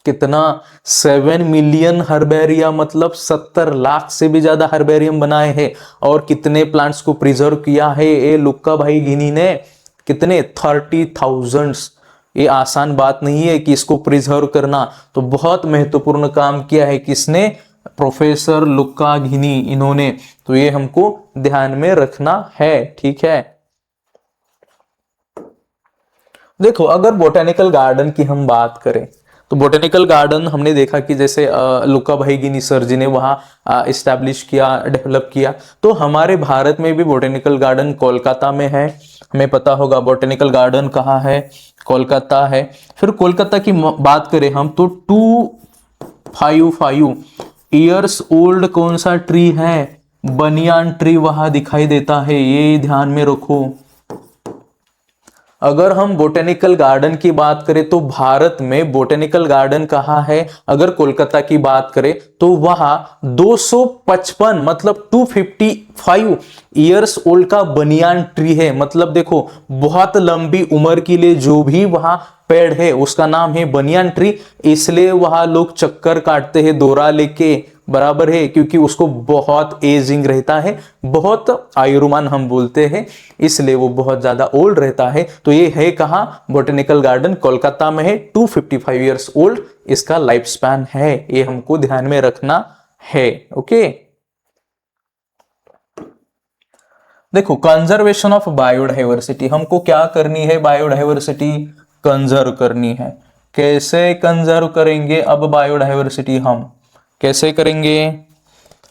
कितना? 7 मिलियन हर्बेरिया, मतलब 70 लाख से भी ज्यादा हर्बेरियम बनाए हैं। और कितने प्लांट्स को प्रिजर्व किया है ये लुक्का भाई गिनी ने? कितने? 30,000। ये आसान बात नहीं है कि इसको प्रिजर्व करना, तो बहुत महत्वपूर्ण काम किया है किसने? प्रोफेसर लुक्का घिनी, इन्होंने। तो ये हमको ध्यान में रखना है, ठीक है। देखो अगर बोटेनिकल गार्डन की हम बात करें, तो बोटेनिकल गार्डन हमने देखा कि जैसे लुक्का भाई गिनी सर जी ने वहाँ इस्टेब्लिश किया, डेवलप किया। तो हमारे भारत में भी बोटेनिकल गार्डन कोलकाता में है। हमें पता होगा बोटेनिकल गार्डन कहाँ है, कोलकाता है। फिर कोलकाता की बात करें हम, तो 255 ईयर्स ओल्ड कौन सा ट्री है? बनियान ट्री वहां दिखाई देता है, ये ध्यान में रखो। अगर हम बोटेनिकल गार्डन की बात करें तो भारत में बोटेनिकल गार्डन कहाँ है? अगर कोलकाता की बात करें तो वहां 255 मतलब 255 ईयर्स ओल्ड का बनियान ट्री है। मतलब देखो बहुत लंबी उम्र के लिए जो भी वहां पेड़ है उसका नाम है बनियान ट्री। इसलिए वहां लोग चक्कर काटते हैं दोरा लेके, बराबर है, क्योंकि उसको बहुत एजिंग रहता है, बहुत आयुर्मान हम बोलते हैं, इसलिए वो बहुत ज्यादा ओल्ड रहता है। तो ये है कहां? बोटेनिकल गार्डन कोलकाता में है। 255 ईयर्स ओल्ड इसका लाइफ स्पैन है, ये हमको ध्यान में रखना है। ओके, देखो कंजर्वेशन ऑफ बायोडाइवर्सिटी, हमको क्या करनी है? बायोडाइवर्सिटी कंजर्व करनी है। कैसे कंजर्व करेंगे अब बायोडाइवर्सिटी? हम कैसे करेंगे?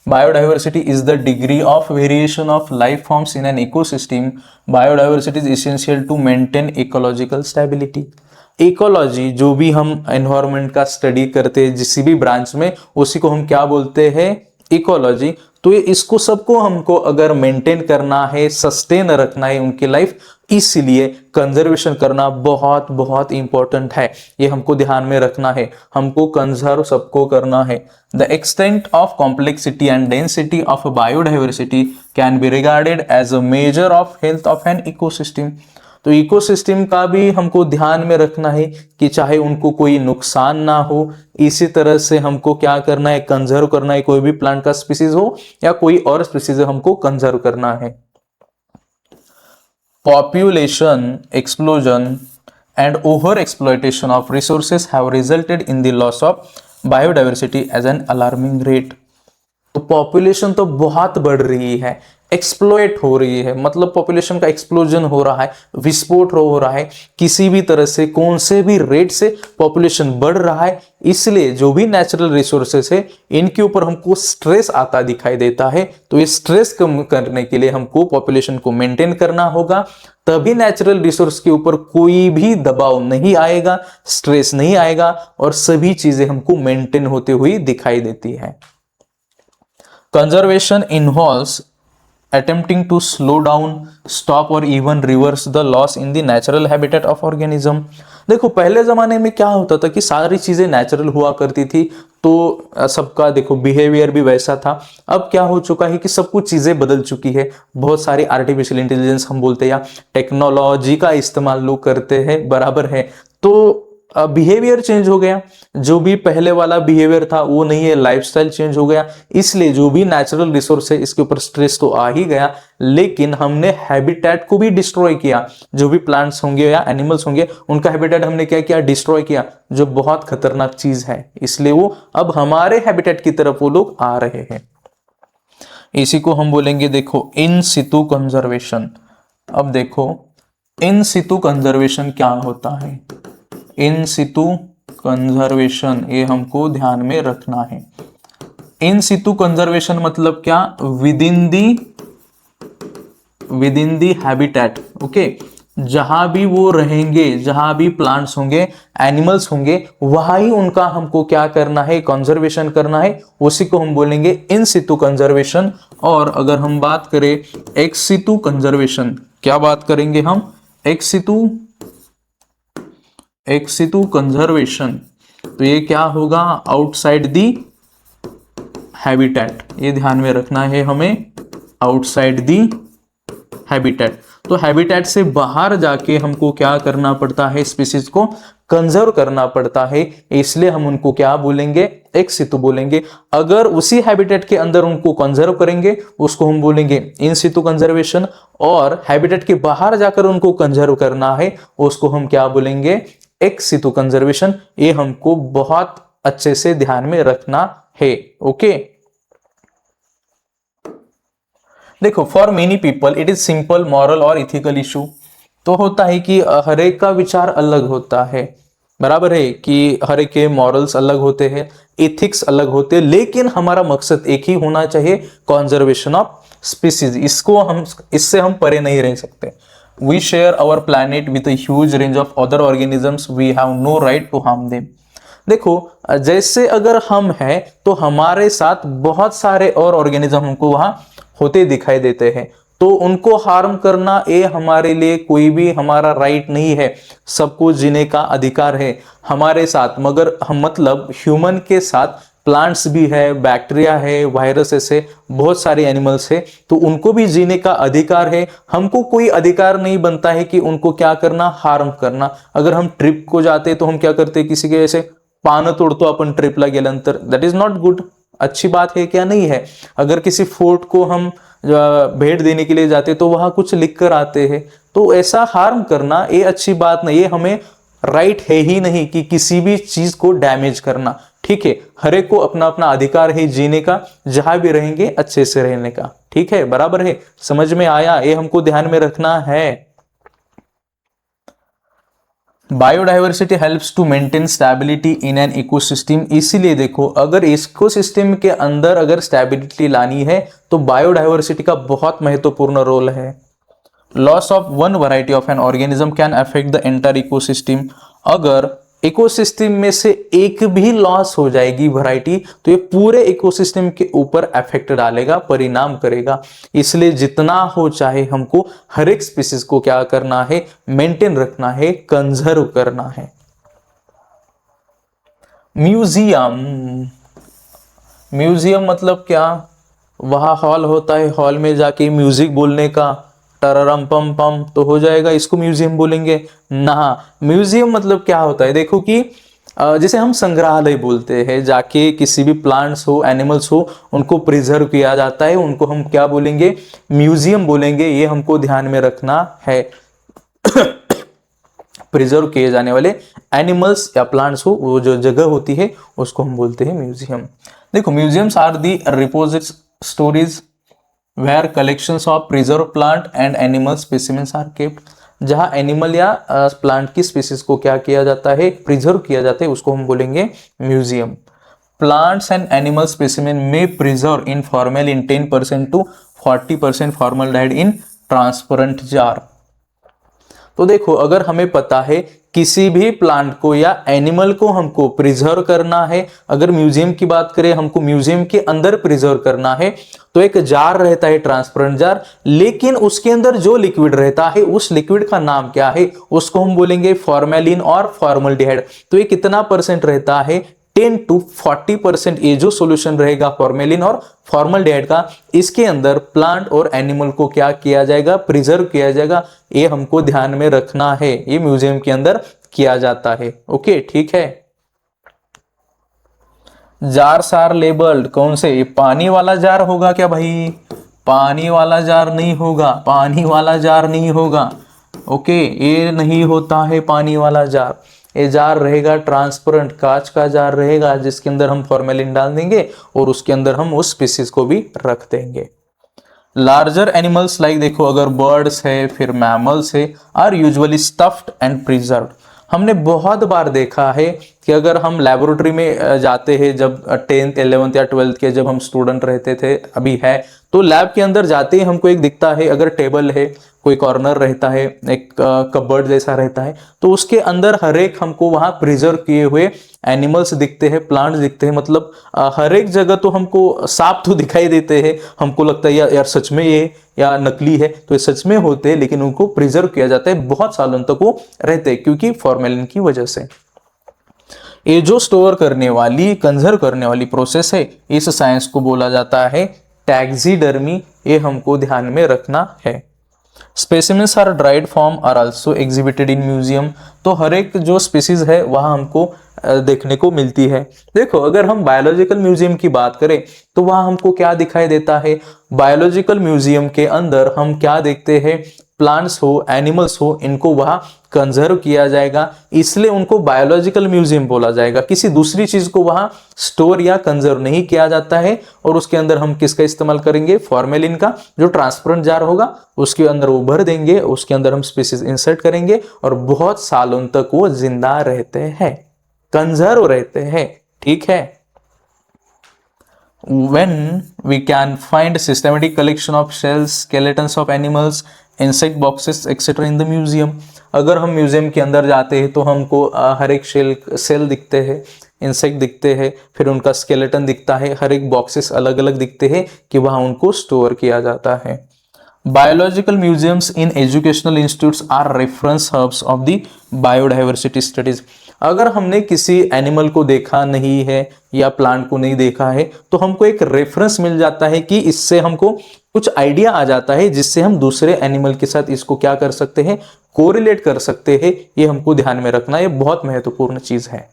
Biodiversity is the degree of variation of life forms in an ecosystem. Biodiversity is essential to maintain ecological stability. Ecology, जो भी हम एनवायरनमेंट का स्टडी करते हैं जिस भी ब्रांच में, उसी को हम क्या बोलते हैं? इकोलॉजी। तो ये इसको सबको हमको अगर मेंटेन करना है, सस्टेन रखना है उनकी लाइफ, इसलिए कंजर्वेशन करना बहुत बहुत इंपॉर्टेंट है। ये हमको ध्यान में रखना है, हमको कंजर्व सबको करना है। The extent of complexity and density of biodiversity can be regarded as a measure of health of an ecosystem. तो इकोसिस्टम का भी हमको ध्यान में रखना है कि चाहे उनको कोई नुकसान ना हो। इसी तरह से हमको क्या करना है? कंजर्व करना है। कोई भी प्लांट का स्पीसीज हो या कोई और स्पीसीज हमको कंजर्व करना है। Population explosion and over exploitation of resources have resulted in the loss of biodiversity as an alarming rate। तो पॉपुलेशन तो बहुत बढ़ रही है, एक्सप्लॉइट हो रही है, मतलब पॉपुलेशन का एक्सप्लोजन हो रहा है, विस्फोट हो रहा है, किसी भी तरह से कौन से भी रेट से पॉपुलेशन बढ़ रहा है। इसलिए जो भी नेचुरल रिसोर्सेस है इनके ऊपर हमको स्ट्रेस आता दिखाई देता है। तो ये स्ट्रेस कम करने के लिए हमको पॉपुलेशन को मेंटेन करना होगा, तभी नेचुरल रिसोर्स के ऊपर कोई भी दबाव नहीं आएगा, स्ट्रेस नहीं आएगा, और सभी चीजें हमको मेंटेन होते हुए दिखाई देती है। Conservation involves attempting to slow down, stop or even reverse the loss in the natural habitat of organism। देखो पहले जमाने में क्या होता था कि सारी चीजें नेचुरल हुआ करती थी, तो सबका देखो बिहेवियर भी वैसा था। अब क्या हो चुका है कि सब कुछ चीजें बदल चुकी है, बहुत सारी आर्टिफिशियल इंटेलिजेंस हम बोलते हैं या टेक्नोलॉजी का इस्तेमाल लोग करते हैं, बराबर है। तो बिहेवियर चेंज हो गया, जो भी पहले वाला बिहेवियर था वो नहीं है, लाइफस्टाइल चेंज हो गया। इसलिए जो भी नेचुरल रिसोर्स है इसके ऊपर स्ट्रेस तो आ ही गया, लेकिन हमने हैबिटेट को भी डिस्ट्रॉय किया। जो भी प्लांट्स होंगे या एनिमल्स होंगे उनका हैबिटेट हमने क्या किया? डिस्ट्रॉय किया, जो बहुत खतरनाक चीज है। इसलिए वो अब हमारे हैबिटेट की तरफ वो लोग आ रहे हैं। इसी को हम बोलेंगे देखो इन सितु कंजर्वेशन। अब देखो इन सितु कंजर्वेशन क्या होता है? इन सितु कंजर्वेशन ये हमको ध्यान में रखना है। इन सितु कंजर्वेशन मतलब क्या? With in the habitat. Okay, जहां भी वो रहेंगे, जहां भी प्लांट्स होंगे, एनिमल्स होंगे, वहां ही उनका हमको क्या करना है, कंजर्वेशन करना है। उसी को हम बोलेंगे इन सितु कंजर्वेशन। और अगर हम बात करें एक्स सितु कंजर्वेशन, क्या बात करेंगे हम, एक्स सितु कंजर्वेशन, तो ये क्या होगा, आउटसाइड दी हैबिटेट। ये ध्यान में रखना है हमें, आउटसाइड दी हैबिटेट। तो हैबिटेट से बाहर जाके हमको क्या करना पड़ता है, स्पीसीज को कंजर्व करना पड़ता है, इसलिए हम उनको क्या बोलेंगे, एक्स सितु बोलेंगे। अगर उसी हैबिटेट के अंदर उनको कंजर्व करेंगे, उसको हम बोलेंगे इन सितु कंजर्वेशन। और हैबिटेट के बाहर जाकर उनको कंजर्व करना है, उसको हम क्या बोलेंगे, एक्स सितु कंजर्वेशन। ये हमको बहुत अच्छे से ध्यान में रखना है। ओके, देखो, for many people it is simple moral और इथिकल इशू। तो होता है कि हर एक का विचार अलग होता है, बराबर है कि हर एक के मॉरल्स अलग होते हैं, एथिक्स अलग होते हैं, लेकिन हमारा मकसद एक ही होना चाहिए, कंजर्वेशन ऑफ स्पीसीज। इससे हम परे नहीं रह सकते। We share our planet with a huge range of other organisms, we have no right to harm them. देखो, जैसे अगर हम हैं तो हमारे साथ बहुत सारे और ऑर्गेनिज्म हमको वहां होते दिखाई देते हैं, तो उनको हार्म करना ये हमारे लिए कोई भी हमारा राइट नहीं है। सबको जीने का अधिकार है हमारे साथ, मगर हम मतलब ह्यूमन के साथ प्लांट्स भी है, बैक्टीरिया है, वायरसेस है, बहुत सारे एनिमल्स है, तो उनको भी जीने का अधिकार है। हमको कोई अधिकार नहीं बनता है कि उनको क्या करना, हार्म करना। अगर हम ट्रिप को जाते तो हम क्या करते, किसी के ऐसे पान तोड़तो आपण ट्रिपला गेल्यानंतर, दैट इज नॉट गुड। अच्छी बात है क्या, नहीं है। अगर किसी फोर्ट को हम भेंट देने के लिए जाते तो वहां कुछ लिख कर आते हैं, तो ऐसा हार्म करना ये अच्छी बात नहीं है। हमें राइट है ही नहीं कि किसी भी चीज को डैमेज करना। ठीक है, हर एक को अपना अपना अधिकार है जीने का, जहां भी रहेंगे अच्छे से रहने का। ठीक है, बराबर है, समझ में आया, ये हमको ध्यान में रखना है। Biodiversity helps to maintain stability in an ecosystem. इसीलिए देखो, अगर इकोसिस्टम के अंदर अगर स्टेबिलिटी लानी है तो बायोडाइवर्सिटी का बहुत महत्वपूर्ण रोल है। Loss of one variety of an organism can affect the entire ecosystem. अगर इकोसिस्टम में से एक भी लॉस हो जाएगी वैरायटी, तो ये पूरे इकोसिस्टम के ऊपर इफेक्ट डालेगा, परिणाम करेगा। इसलिए जितना हो चाहे हमको हर एक स्पीसीज को क्या करना है, मेंटेन रखना है, कंजर्व करना है। म्यूजियम मतलब क्या, वहां हॉल होता है, हॉल में जाके म्यूजिक बोलने का, टररम पम पम, तो हो जाएगा, इसको म्यूजियम बोलेंगे ना। म्यूजियम मतलब क्या होता है, देखो कि जैसे हम संग्रहालय बोलते हैं, जाके किसी भी प्लांट्स हो, एनिमल्स हो, उनको प्रिजर्व किया जाता है, उनको हम क्या बोलेंगे, म्यूजियम बोलेंगे। ये हमको ध्यान में रखना है। प्रिजर्व किए जाने वाले एनिमल्स या प्लांट्स हो, वो जो जगह होती है उसको हम बोलते हैं म्यूजियम। देखो, museums are the repositories where collections of preserve plant and animal specimens are kept. जहां एनिमल या प्लांट की स्पीसीज को क्या किया जाता है, प्रिजर्व किया जाता है, उसको हम बोलेंगे museum. Plants and animal specimen में preserve in formalin 10% to 40% formaldehyde in transparent jar. तो देखो, अगर हमें पता है किसी भी प्लांट को या एनिमल को हमको प्रिजर्व करना है, अगर म्यूजियम की बात करें, हमको म्यूजियम के अंदर प्रिजर्व करना है, तो एक जार रहता है, ट्रांसपेरेंट जार, लेकिन उसके अंदर जो लिक्विड रहता है, उस लिक्विड का नाम क्या है, उसको हम बोलेंगे फॉर्मेलिन और फॉर्मल्डिहाइड। तो ये कितना परसेंट रहता है, 10 to 40%। ये जो सॉल्यूशन रहेगा फॉर्मेलिन और फॉर्मल्डिहाइड का, इसके अंदर प्लांट और एनिमल को क्या किया जाएगा, प्रिजर्व किया जाएगा। ये हमको ध्यान में रखना है, ये म्यूजियम के अंदर किया जाता है। ओके, ठीक है। जार्स आर लेबल्ड, कौन से, ये पानी वाला जार होगा क्या भाई, पानी वाला जार नहीं होगा, पानी वाला जार नहीं होगा। ओके, ये नहीं होता है पानी वाला जार। ये जार रहेगा ट्रांसपेरेंट, कांच का जार रहेगा, जिसके अंदर हम फॉर्मेलिन डाल देंगे और उसके अंदर हम उस स्पीसीज को भी रख देंगे। लार्जर एनिमल्स लाइक, देखो अगर बर्ड्स है, फिर मैमल्स है, are usually stuffed and preserved. हमने बहुत बार देखा है कि अगर हम लेबोरेटरी में जाते हैं, जब 10th 11th या 12th के जब हम स्टूडेंट रहते थे, अभी है, तो लैब के अंदर जाते ही हमको एक दिखता है, अगर टेबल है, कोई कॉर्नर रहता है, एक कबर्ड जैसा रहता है, तो उसके अंदर हर एक हमको वहां प्रिजर्व किए हुए एनिमल्स दिखते हैं, प्लांट्स दिखते हैं। मतलब हर एक जगह तो हमको सांप तो दिखाई देते हैं, हमको लगता है यार सच में ये या नकली है, तो ये सच में होते हैं, लेकिन उनको प्रिजर्व किया जाता है, बहुत सालों तक वो रहते हैं क्योंकि फॉर्मेलिन की वजह से। ये जो स्टोर करने वाली, कंजर्व करने वाली प्रोसेस है, इस साइंस को बोला जाता है टैक्सीडर्मी। ये हमको ध्यान में रखना है। Specimens are dried form are also exhibited in museum. तो हर एक जो स्पीसीज है वहां हमको देखने को मिलती है। देखो, अगर हम बायोलॉजिकल म्यूजियम की बात करें तो वहां हमको क्या दिखाई देता है? बायोलॉजिकल म्यूजियम के अंदर हम क्या देखते हैं? प्लांट्स हो, एनिमल्स हो, इनको वहां कंजर्व किया जाएगा, इसलिए उनको बायोलॉजिकल म्यूजियम बोला जाएगा। किसी दूसरी चीज को वहां स्टोर या कंजर्व नहीं किया जाता है। और उसके अंदर हम किसका इस्तेमाल करेंगे? फॉर्मेलिन का। जो ट्रांसपेरेंट जार होगा उसके अंदर वो भर देंगे, उसके अंदर हम स्पीसीज इंसर्ट करेंगे और बहुत सालों तक वो जिंदा रहते हैं, कंजर्व रहते हैं। ठीक है। When we can find systematic collection of shells, skeletons of animals, insect boxes, etc. in the museum. अगर हम म्यूजियम के अंदर जाते हैं तो हमको हर एक सेल दिखते हैं, इंसेक्ट दिखते हैं, फिर उनका स्केलेटन दिखता है, हर एक बॉक्सेस अलग अलग दिखते हैं कि वहां उनको स्टोर किया जाता है। Biological museums in educational institutes are reference hubs of the biodiversity studies. अगर हमने किसी एनिमल को देखा नहीं है या प्लांट को नहीं देखा है तो हमको एक रेफरेंस मिल जाता है कि इससे हमको कुछ आइडिया आ जाता है, जिससे हम दूसरे एनिमल के साथ इसको क्या कर सकते हैं? कोरिलेट कर सकते हैं। ये हमको ध्यान में रखना, ये बहुत महत्वपूर्ण चीज है।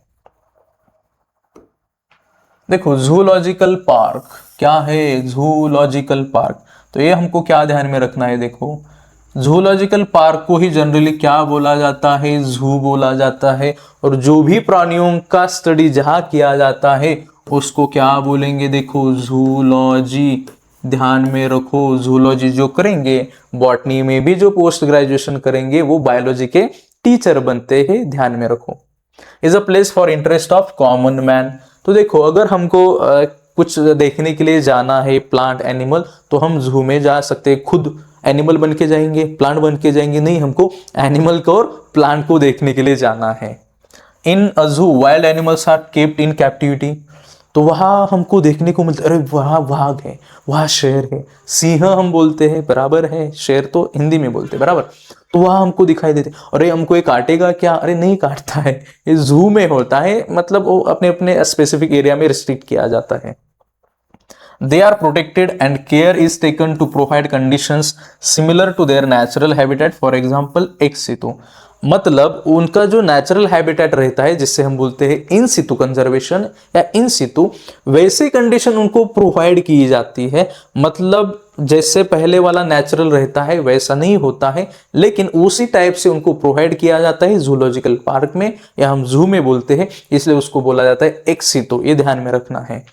देखो, जूलॉजिकल पार्क क्या है? जूलॉजिकल पार्क, तो ये हमको क्या ध्यान में रखना है? देखो, जूलॉजिकल पार्क को ही जनरली क्या बोला जाता है? जू बोला जाता है। और जो भी प्राणियों का स्टडी जहां किया जाता है उसको क्या बोलेंगे? देखो, जूलॉजी। ध्यान में रखो, जूलॉजी जो करेंगे, बॉटनी में भी जो पोस्ट ग्रेजुएशन करेंगे वो बायोलॉजी के टीचर बनते हैं। ध्यान में रखो। Is a place for interest of common man. तो देखो, अगर हमको कुछ देखने के लिए जाना है, प्लांट, एनिमल, तो हम जू में जा सकते हैं। खुद एनिमल बन के जाएंगे, प्लांट बन के जाएंगे? नहीं, हमको एनिमल को और प्लांट को देखने के लिए जाना है। In a zoo wild animals are kept in captivity. तो वहां हमको देखने को मिलता है, अरे वहां वाघ है, वहां शेर है, सिंह हम बोलते हैं, बराबर है, शेर तो हिंदी में बोलते हैं, बराबर। तो वहां हमको दिखाई देते, अरे हमको ये काटेगा क्या? अरे नहीं काटता है, ये जू में होता है, मतलब वो अपने अपने स्पेसिफिक एरिया में रिस्ट्रिक्ट किया जाता है। They are protected and care is taken to provide conditions similar to their natural habitat, for example ex situ। मतलब उनका जो नेचुरल हैबिटेट रहता है, जिससे हम बोलते हैं इन सितु कंजर्वेशन या इन सितु, वैसे कंडीशन उनको प्रोवाइड की जाती है। मतलब जैसे पहले वाला नेचुरल रहता है वैसा नहीं होता है, लेकिन उसी टाइप से उनको प्रोवाइड किया जाता है जूलॉजिकल पार्क में, या हम जू में बोलते हैं, इसलिए उसको बोला जाता है एक्स सितु। ये ध्यान में रखना है।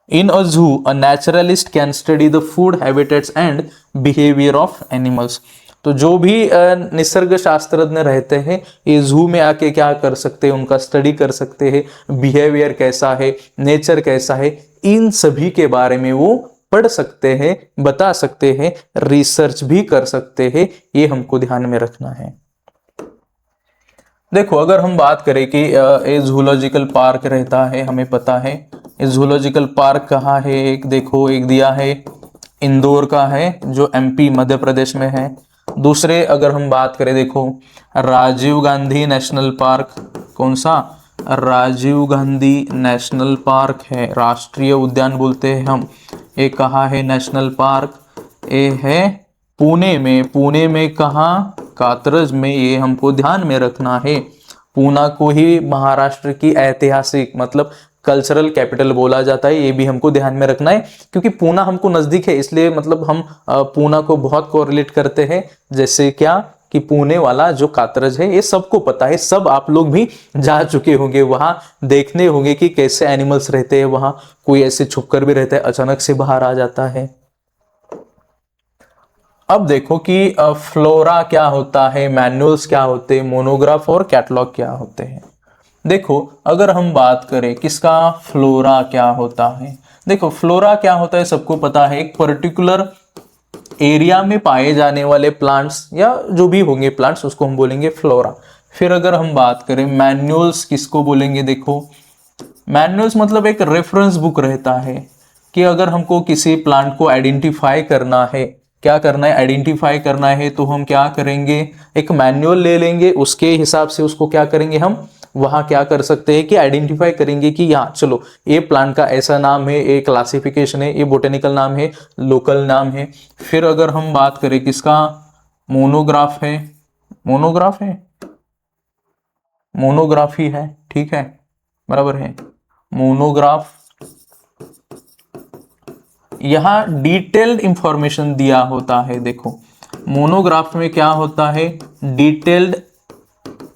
In a zoo, a naturalist can study the food habits and behavior of animals। तो जो भी निसर्ग शास्त्रज्ञ रहते हैं ये जू में आके क्या कर सकते हैं? उनका स्टडी कर सकते हैं, बिहेवियर कैसा है, नेचर कैसा है, इन सभी के बारे में वो पढ़ सकते हैं, बता सकते हैं, रिसर्च भी कर सकते हैं। ये हमको ध्यान में रखना है। देखो, अगर हम बात करें कि ये जूलॉजिकल पार्क रहता है, हमें पता है ये जूलॉजिकल पार्क कहाँ है। एक देखो, एक दिया है इंदौर का है, जो एमपी मध्य प्रदेश में है। दूसरे अगर हम बात करें, देखो राजीव गांधी नेशनल पार्क, कौन सा? राजीव गांधी नेशनल पार्क है, राष्ट्रीय उद्यान बोलते हैं हम। ये कहाँ है नेशनल पार्क? ये है पुणे में। पुणे में कहाँ? कात्रज में। ये हमको ध्यान में रखना है। पूना को ही महाराष्ट्र की ऐतिहासिक मतलब कल्चरल कैपिटल बोला जाता है, ये भी हमको ध्यान में रखना है, क्योंकि पूना हमको नजदीक है, इसलिए मतलब हम पूना को बहुत कोरिलेट करते हैं। जैसे क्या कि पुणे वाला जो कात्रज है, ये सबको पता है, सब आप लोग भी जा चुके होंगे, वहां देखने होंगे कि कैसे एनिमल्स रहते हैं वहां। कोई ऐसे छुपकर भी रहता है, अचानक से बाहर आ जाता है। अब देखो कि फ्लोरा क्या होता है, मैनुअल्स क्या होते हैं, मोनोग्राफ और कैटलॉग क्या होते हैं। देखो, अगर हम बात करें किसका, फ्लोरा क्या होता है, देखो फ्लोरा क्या होता है सबको पता है, एक पर्टिकुलर एरिया में पाए जाने वाले प्लांट्स या जो भी होंगे प्लांट्स उसको हम बोलेंगे फ्लोरा। फिर अगर हम बात करें मैन्युअल्स किसको बोलेंगे, देखो मैन्युअल्स मतलब एक रेफरेंस बुक रहता है कि अगर हमको किसी प्लांट को आइडेंटिफाई करना है, क्या करना है, आइडेंटिफाई करना है, तो हम क्या करेंगे, एक मैनुअल ले लेंगे, उसके हिसाब से उसको क्या करेंगे, हम वहां क्या कर सकते हैं कि आइडेंटिफाई करेंगे कि यहाँ चलो ये प्लांट का ऐसा नाम है, ये क्लासिफिकेशन है, ये बोटेनिकल नाम है, लोकल नाम है। फिर अगर हम बात करें किसका, मोनोग्राफ है, मोनोग्राफ है, मोनोग्राफी है, ठीक है, बराबर है, मोनोग्राफ। यहां डिटेल्ड इंफॉर्मेशन दिया होता है। देखो मोनोग्राफ में क्या होता है, डिटेल्ड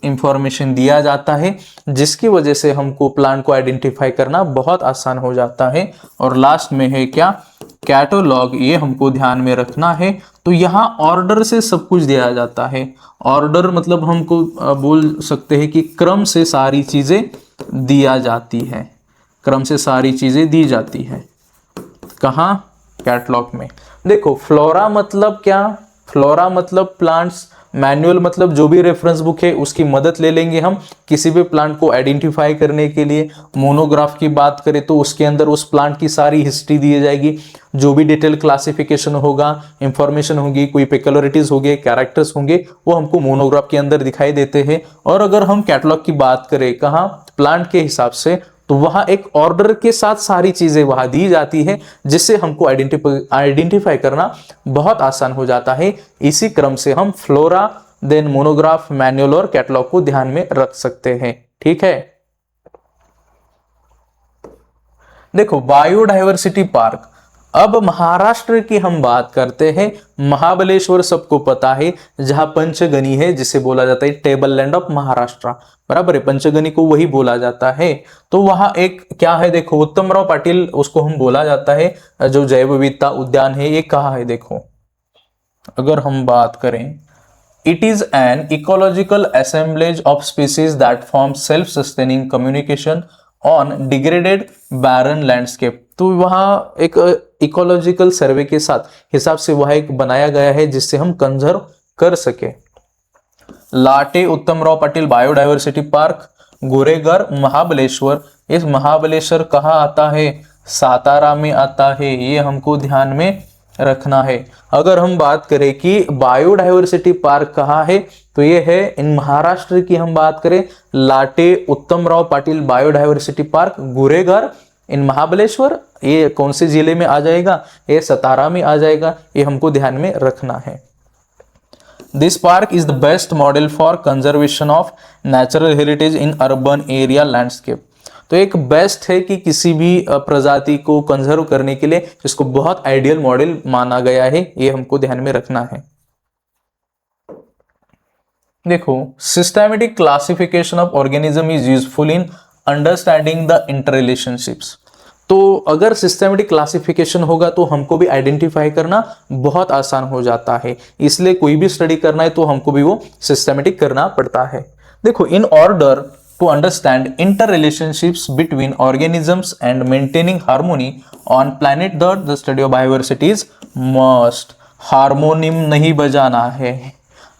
इंफॉर्मेशन दिया जाता है, जिसकी वजह से हमको प्लांट को आइडेंटिफाई करना बहुत आसान हो जाता है। और लास्ट में है क्या, कैटलॉग, ये हमको ध्यान में रखना है। तो यहाँ ऑर्डर से सब कुछ दिया जाता है। ऑर्डर मतलब हमको बोल सकते हैं कि क्रम से सारी चीजें दिया जाती है, क्रम से सारी चीजें दी जाती है। कहाँ, कैटलॉग में। देखो फ्लोरा मतलब क्या, फ्लोरा मतलब प्लांट्स, मैनुअल मतलब जो भी रेफरेंस बुक है उसकी मदद ले लेंगे हम किसी भी प्लांट को आइडेंटिफाई करने के लिए। मोनोग्राफ की बात करें तो उसके अंदर उस प्लांट की सारी हिस्ट्री दी जाएगी, जो भी डिटेल क्लासिफिकेशन होगा, इंफॉर्मेशन होगी, कोई पेक्युलरिटीज होंगे, कैरेक्टर्स होंगे, वो हमको मोनोग्राफ के अंदर दिखाई देते हैं। और अगर हम कैटलॉग की बात करें कहाँ, प्लांट के हिसाब से, तो वहां एक ऑर्डर के साथ सारी चीजें वहां दी जाती है, जिससे हमको आइडेंटिफाई करना बहुत आसान हो जाता है। इसी क्रम से हम फ्लोरा, देन मोनोग्राफ, मैनुअल और कैटलॉग को ध्यान में रख सकते हैं। ठीक है। देखो बायोडायवर्सिटी पार्क, अब महाराष्ट्र की हम बात करते हैं। महाबलेश्वर सबको पता है, जहां पंचगनी है, जिसे बोला जाता है टेबल लैंड ऑफ महाराष्ट्र, बराबर है, पंचगनी को वही बोला जाता है। तो वहां एक क्या है, देखो उत्तमराव पाटिल उसको हम बोला जाता है, जो जैव विविधता उद्यान है, ये कहाँ है, देखो अगर हम बात करें, it is an ecological assemblage of species that form self sustaining communication on degraded barren landscape. तो वहाँ एक इकोलॉजिकल सर्वे के साथ हिसाब से वह एक बनाया गया है, जिससे हम कंजर्व कर सके। Latte Uttamrao Patil biodiversity park, Goregaon, Mahabaleshwar. इस महाबलेश्वर कहाँ आता है, सातारा में आता है, ये हमको ध्यान में रखना है। अगर हम बात करें कि बायोडायवर्सिटी पार्क कहाँ है, तो ये है इन महाराष्ट्र की हम बात करें, late Uttamrao Patil biodiversity park, Goregaon in Mahabaleshwar. ये कौन से जिले में आ जाएगा, ये सतारा में आ जाएगा, ये हमको ध्यान में रखना है। This park is the best model for conservation of natural heritage in urban area landscape. तो एक बेस्ट है कि किसी भी प्रजाति को कंजर्व करने के लिए इसको बहुत आइडियल मॉडल माना गया है, ये हमको ध्यान में रखना है। देखो systematic classification of organism is useful in understanding the interrelationships. तो अगर सिस्टमैटिक क्लासिफिकेशन होगा तो हमको भी आइडेंटिफाई करना बहुत आसान हो जाता है, इसलिए कोई भी स्टडी करना है तो हमको भी वो सिस्टमैटिक करना पड़ता है। देखो in order to understand interrelationships between organisms and maintaining harmony on planet Earth, the study of biodiversity is must। Harmonium नहीं बजाना है,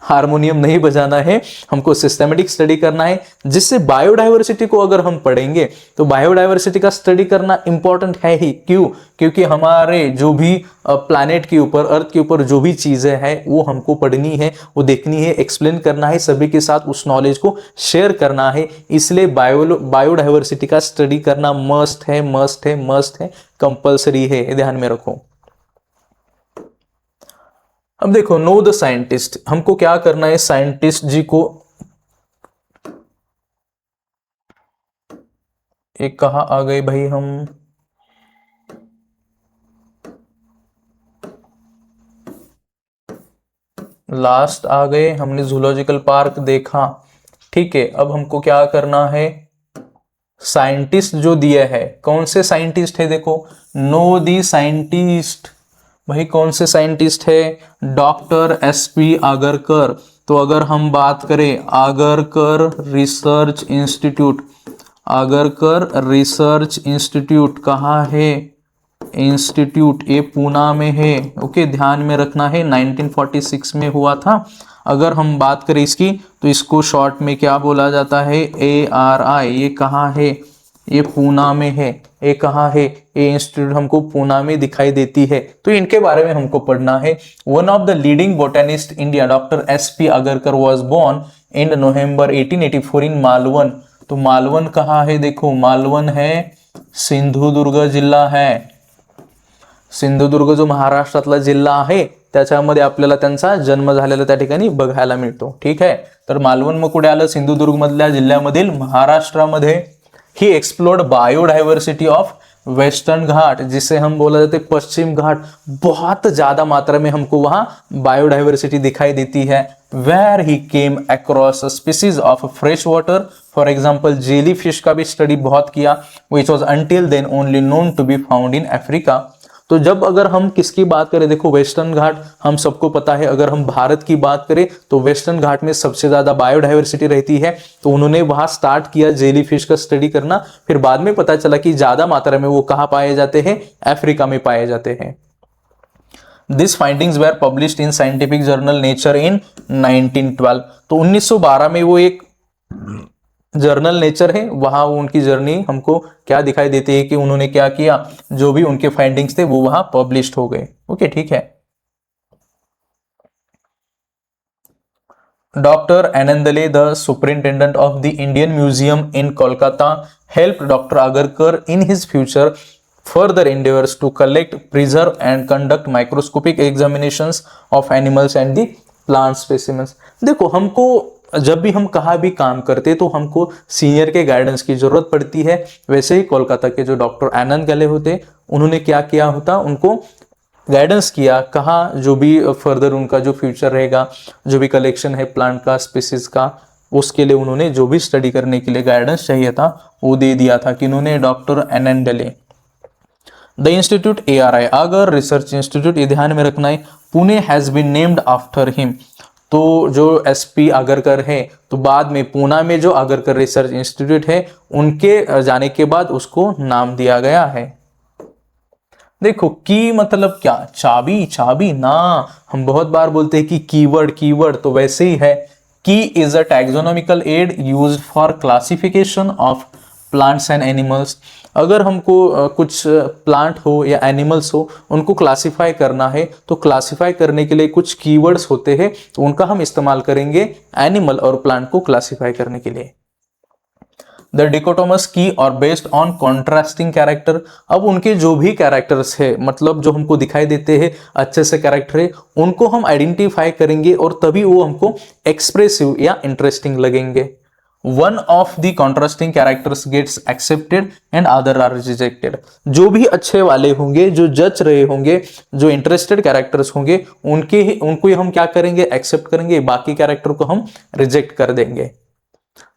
हार्मोनियम नहीं बजाना है, हमको सिस्टमेटिक स्टडी करना है, जिससे बायोडायवर्सिटी को अगर हम पढ़ेंगे तो बायोडायवर्सिटी का स्टडी करना इंपॉर्टेंट है ही। क्यों, क्योंकि हमारे जो भी प्लैनेट के ऊपर, अर्थ के ऊपर जो भी चीजें हैं वो हमको पढ़नी है, वो देखनी है, एक्सप्लेन करना है, सभी के साथ उस नॉलेज को शेयर करना है। इसलिए बायोडायवर्सिटी का स्टडी करना मस्ट है, मस्ट है, मस्ट है, कंपल्सरी है, ध्यान में रखो। अब देखो नो द साइंटिस्ट, हमको क्या करना है, साइंटिस्ट जी को, एक कहा आ गए भाई, हम लास्ट आ गए, हमने जूलॉजिकल पार्क देखा, ठीक है। अब हमको क्या करना है, साइंटिस्ट जो दिया है, कौन से साइंटिस्ट है, देखो नो दी साइंटिस्ट, भाई कौन से साइंटिस्ट है, डॉक्टर SP आगरकर। तो अगर हम बात करें Agarkar research institute, Agarkar research institute कहाँ है, इंस्टीट्यूट, ये पूना में है। ओके, ध्यान में रखना है 1946 में हुआ था। अगर हम बात करें इसकी तो इसको शॉर्ट में क्या बोला जाता है, ARI। ये कहाँ है, ये पूना में है। ये कहाँ है, ये इंस्टीट्यूट हमको पूना में दिखाई देती है। तो इनके बारे में हमको पढ़ना है। One of the leading botanist India doctor SP Agharkar was born in November 1884 in Malvan. तो मालवण कहाँ है, देखो मालवण है सिंधुदुर्ग जिल्हा है। सिंधुदुर्ग जो महाराष्ट्रातला जिल्हा आहे त्याच्यामध्ये आपल्याला त्यांचा जन्म झालेला त्या ठिकाणी बघायला मिळतो। ठीक आहे, तर मालवण मग कुठे आलं, सिंधुदुर्ग मधल्या जिल्ह्यामधील महाराष्ट्रामध्ये। ही एक्सप्लोर्ड बायोडाइवर्सिटी ऑफ वेस्टर्न घाट, जिसे हम बोला जाते पश्चिम घाट। बहुत ज्यादा मात्रा में हमको वहां बायोडाइवर्सिटी दिखाई देती है। Where he came across species of fresh water, for example jelly fish का भी स्टडी बहुत किया, which was until then only known to be found in Africa. तो जब अगर हम किसकी बात करें, देखो वेस्टर्न घाट हम सबको पता है। अगर हम भारत की बात करें तो वेस्टर्न घाट में सबसे ज्यादा बायोडाइवर्सिटी रहती है। तो उन्होंने वहां स्टार्ट किया जेली फिश का स्टडी करना। फिर बाद में पता चला कि ज्यादा मात्रा में वो कहाँ पाए जाते हैं, अफ्रीका में पाए जाते हैं। These findings were published in scientific journal Nature in 1912। तो 1912 में वो एक जर्नल नेचर है, वहां उनकी जर्नी हमको क्या दिखाई देती है कि उन्होंने क्या किया, जो भी उनके फाइंडिंग्स थे वो वहां पब्लिश्ड हो गए। ओके, ठीक है। Doctor Annandale, the superintendent of the Indian museum in Kolkata, help doctor Agharkar in his future further endeavors to collect, preserve and conduct microscopic examinations of animals and the plant specimens। देखो हमको जब भी हम कहाँ भी काम करते तो हमको सीनियर के गाइडेंस की जरूरत पड़ती है। वैसे ही कोलकाता के जो डॉक्टर आनंद गले होते, उन्होंने क्या किया होता, उनको गाइडेंस किया कहाँ, जो भी फर्दर उनका जो फ्यूचर रहेगा, जो भी कलेक्शन है प्लांट का, स्पीसीज का, उसके लिए उन्होंने जो भी स्टडी करने के लिए गाइडेंस चाहिए था वो दे दिया था कि उन्होंने doctor Annandale. The institute ARI, Agharkar research institute, ये ध्यान में रखना है, Pune has been named after him. तो जो SP आगरकर है, तो बाद में पूना में जो आगरकर रिसर्च इंस्टीट्यूट है उनके जाने के बाद उसको नाम दिया गया है। देखो की मतलब क्या, चाबी, चाबी ना, हम बहुत बार बोलते हैं कि कीवर्ड, कीवर्ड तो वैसे ही है। Key is a taxonomical aid used for classification of plants and animals. अगर हमको कुछ प्लांट हो या एनिमल्स हो उनको क्लासिफाई करना है तो क्लासिफाई करने के लिए कुछ कीवर्ड्स होते हैं, तो उनका हम इस्तेमाल करेंगे एनिमल और प्लांट को क्लासिफाई करने के लिए। द डिकोटोमस की और बेस्ड ऑन कॉन्ट्रास्टिंग कैरेक्टर, अब उनके जो भी कैरेक्टर्स है, मतलब जो हमको दिखाई देते हैं अच्छे से कैरेक्टर है, उनको हम आइडेंटिफाई करेंगे और तभी वो हमको एक्सप्रेसिव या इंटरेस्टिंग लगेंगे। One of the contrasting characters gets accepted and other are rejected। जो भी अच्छे वाले होंगे, जो जज रहे होंगे, जो इंटरेस्टेड कैरेक्टर्स होंगे, उनको ही हम क्या करेंगे, एक्सेप्ट करेंगे, बाकी कैरेक्टर को हम रिजेक्ट कर देंगे।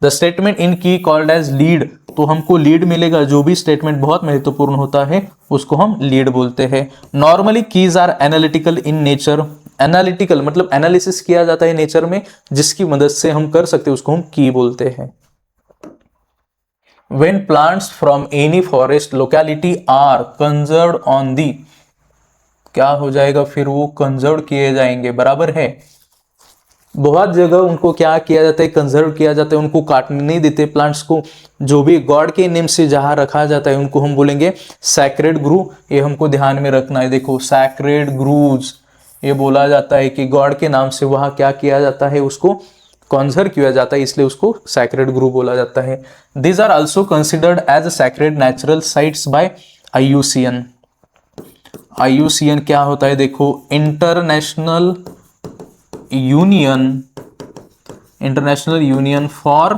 द स्टेटमेंट इन की कॉल्ड एज लीड, तो हमको लीड मिलेगा, जो भी स्टेटमेंट बहुत महत्वपूर्ण होता है उसको हम लीड बोलते हैं। Normally keys are analytical in nature, analytical मतलब एनालिसिस किया जाता है नेचर में, जिसकी मदद से हम कर सकते हैं उसको हम की बोलते हैं। When plants from any forest locality are conserved on the, क्या हो जाएगा फिर, वो कंजर्व किए जाएंगे, बराबर है। बहुत जगह उनको क्या किया जाता है, कंजर्व किया जाता है, उनको काटने नहीं देते प्लांट्स को। जो भी गॉड के नेम से जहां रखा जाता है उनको हम बोलेंगे सैक्रेड ग्रू। ये हमको ध्यान में रखना है। देखो सैक्रेड ग्रूज ये बोला जाता है कि गॉड के नाम से वहां क्या किया जाता है, उसको कंजर्व किया जाता है, इसलिए उसको सैक्रेड ग्रू बोला जाता है। These are also considered as sacred natural sites by IUCN। IUCN क्या होता है, देखो international union for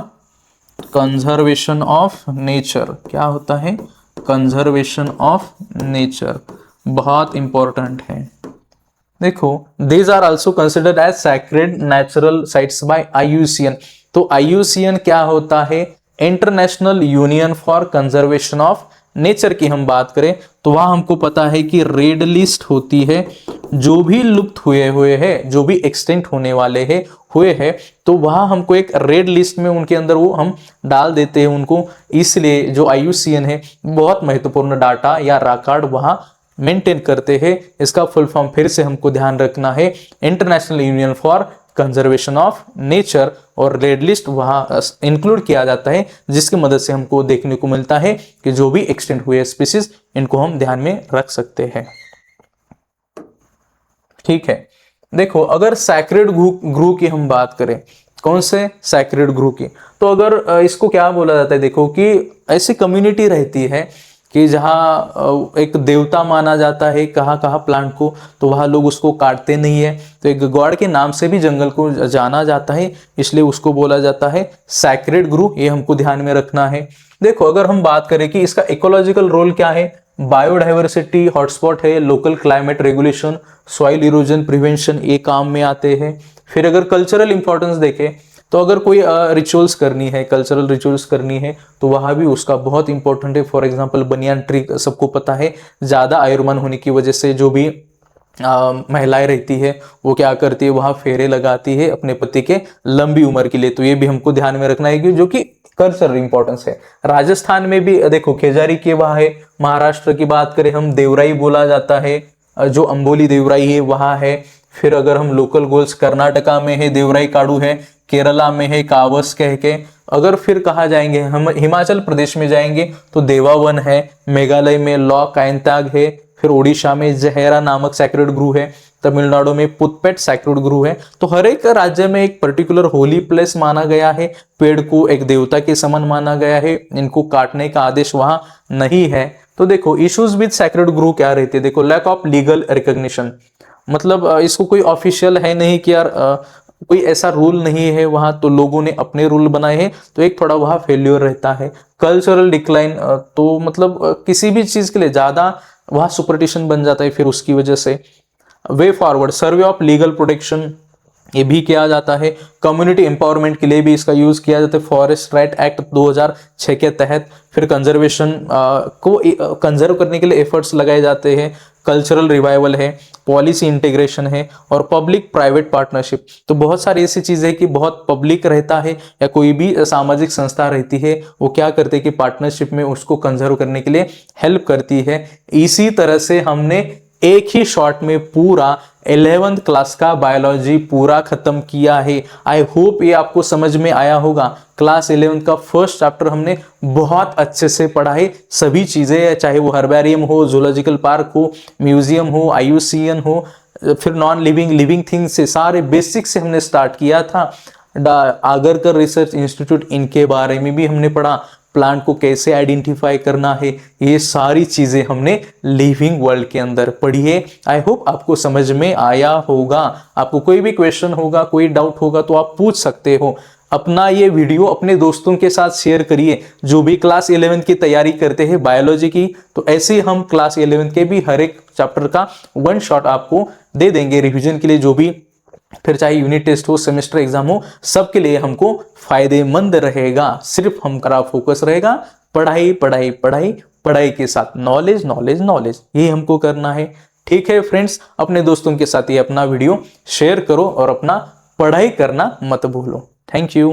conservation of nature. क्या होता है, कंजर्वेशन ऑफ नेचर, बहुत इंपॉर्टेंट है। देखो these are also considered as sacred natural sites by IUCN। तो IUCN क्या होता है, international union for conservation of nature की हम बात करें तो वहां हमको पता है कि रेड लिस्ट होती है, जो भी लुप्त हुए हैं, जो भी एक्सटेंट होने वाले हैं हुए हैं, तो वहां हमको एक रेड लिस्ट में उनके अंदर वो हम डाल देते हैं उनको। इसलिए जो IUCN है बहुत महत्वपूर्ण डाटा या रिकॉर्ड वहां मेंटेन करते हैं। इसका फुल फॉर्म फिर से हमको ध्यान रखना है, international union for conservation of nature, और रेड लिस्ट वहां इंक्लूड किया जाता है, जिसकी मदद से हमको देखने को मिलता है कि जो भी एक्सटेंट हुए स्पीसीज इनको हम ध्यान में रख सकते हैं। ठीक है, देखो अगर सैक्रेड ग्रू की हम बात करें, कौन से सैक्रेड ग्रू की, तो अगर इसको क्या बोला जाता है, देखो कि ऐसी कम्युनिटी रहती है कि जहाँ एक देवता माना जाता है कहाँ कहाँ प्लांट को, तो वहाँ लोग उसको काटते नहीं है, तो एक गॉड के नाम से भी जंगल को जाना जाता है, इसलिए उसको बोला जाता है सैक्रेड ग्रू। ये हमको ध्यान में रखना है। देखो अगर हम बात करें कि इसका इकोलॉजिकल रोल क्या है, बायोडाइवर्सिटी हॉटस्पॉट है, local climate regulation, soil erosion prevention, ये काम में आते हैं। फिर अगर कल्चरल इंपॉर्टेंस देखें तो अगर कोई रिचुअल्स करनी है, कल्चरल रिचुअल्स करनी है, तो वहाँ भी उसका बहुत इंपॉर्टेंट है। फॉर एग्जांपल बनियान ट्री सबको पता है, ज़्यादा आयुर्मान होने की वजह से जो भी महिलाएं रहती है वो क्या करती है, वहाँ फेरे लगाती है अपने पति के लंबी उम्र के लिए, तो ये भी हमको ध्यान में रखना है कि जो कि कल्चरल इंपॉर्टेंस है। राजस्थान में भी देखो खेजारी के वहाँ है, महाराष्ट्र की बात करें हम देवराई बोला जाता है, जो अंबोली देवराई है वहाँ है। फिर अगर हम लोकल गोल्स, कर्नाटका में है देवराई काड़ू है, केरला में है कावस कह के। अगर फिर कहा जाएंगे हम हिमाचल प्रदेश में जाएंगे तो देवावन है, मेघालय में लॉ कायंताग है, फिर ओडिशा में जहेरा नामक सैक्रेड ग्रू है, तमिलनाडु में पुतपेट सैक्रेड ग्रू है। तो हर एक राज्य में एक पर्टिकुलर होली प्लेस माना गया है, पेड़ को एक देवता के समान माना गया है, इनको काटने का आदेश वहां नहीं है। तो देखो इश्यूज विद सैक्रेड ग्रू क्या रहते हैं, देखो लैक ऑफ लीगल रिकॉग्निशन, मतलब इसको कोई ऑफिशियल है नहीं कि यार कोई ऐसा रूल नहीं है वहां, तो लोगों ने अपने रूल बनाए हैं, तो एक थोड़ा वहां फेल्योर रहता है। कल्चरल डिक्लाइन, तो मतलब किसी भी चीज के लिए ज्यादा वहां सुपरस्टिशन बन जाता है, फिर उसकी वजह से। Way forward, survey of legal protection ये भी किया जाता है, कम्युनिटी एम्पावरमेंट के लिए भी इसका यूज किया जाता है, फॉरेस्ट राइट एक्ट 2006 के तहत। फिर कंजर्वेशन को कंजर्व करने के लिए एफर्ट्स लगाए जाते हैं, कल्चरल रिवाइवल है, पॉलिसी इंटीग्रेशन है, और पब्लिक प्राइवेट पार्टनरशिप। तो बहुत सारी ऐसी चीजें हैं कि बहुत पब्लिक रहता है या कोई भी सामाजिक संस्था रहती है, वो क्या करते हैं कि पार्टनरशिप में उसको कंजर्व करने के लिए हेल्प करती है। इसी तरह से हमने एक ही शॉट में पूरा 11th क्लास का बायोलॉजी पूरा खत्म किया है। आई होप ये आपको समझ में आया होगा। क्लास 11th का फर्स्ट चैप्टर हमने बहुत अच्छे से पढ़ा है, सभी चीजें, चाहे वो हर्बेरियम हो, जूलॉजिकल पार्क हो, म्यूजियम हो, IUCN हो, फिर नॉन लिविंग, लिविंग थिंग्स से सारे बेसिक से हमने स्टार्ट किया था। आगरकर रिसर्च इंस्टीट्यूट, इनके बारे में भी हमने पढ़ा, प्लांट को कैसे आइडेंटिफाई करना है, ये सारी चीजें हमने लिविंग वर्ल्ड के अंदर पढ़ी है। आई होप आपको समझ में आया होगा। आपको कोई भी क्वेश्चन होगा, कोई डाउट होगा तो आप पूछ सकते हो। अपना ये वीडियो अपने दोस्तों के साथ शेयर करिए जो भी क्लास 11th की तैयारी करते हैं बायोलॉजी की। तो ऐसे ही हम क्लास 11th के भी हर एक चैप्टर का वन शॉट आपको दे देंगे रिवीजन के लिए, जो भी फिर चाहे यूनिट टेस्ट हो, सेमेस्टर एग्जाम हो, सबके लिए हमको फायदेमंद रहेगा। सिर्फ हमारा फोकस रहेगा पढ़ाई पढ़ाई पढ़ाई, पढ़ाई के साथ नॉलेज नॉलेज नॉलेज, यही हमको करना है। ठीक है फ्रेंड्स, अपने दोस्तों के साथ ये अपना वीडियो शेयर करो और अपना पढ़ाई करना मत भूलो। Thank you.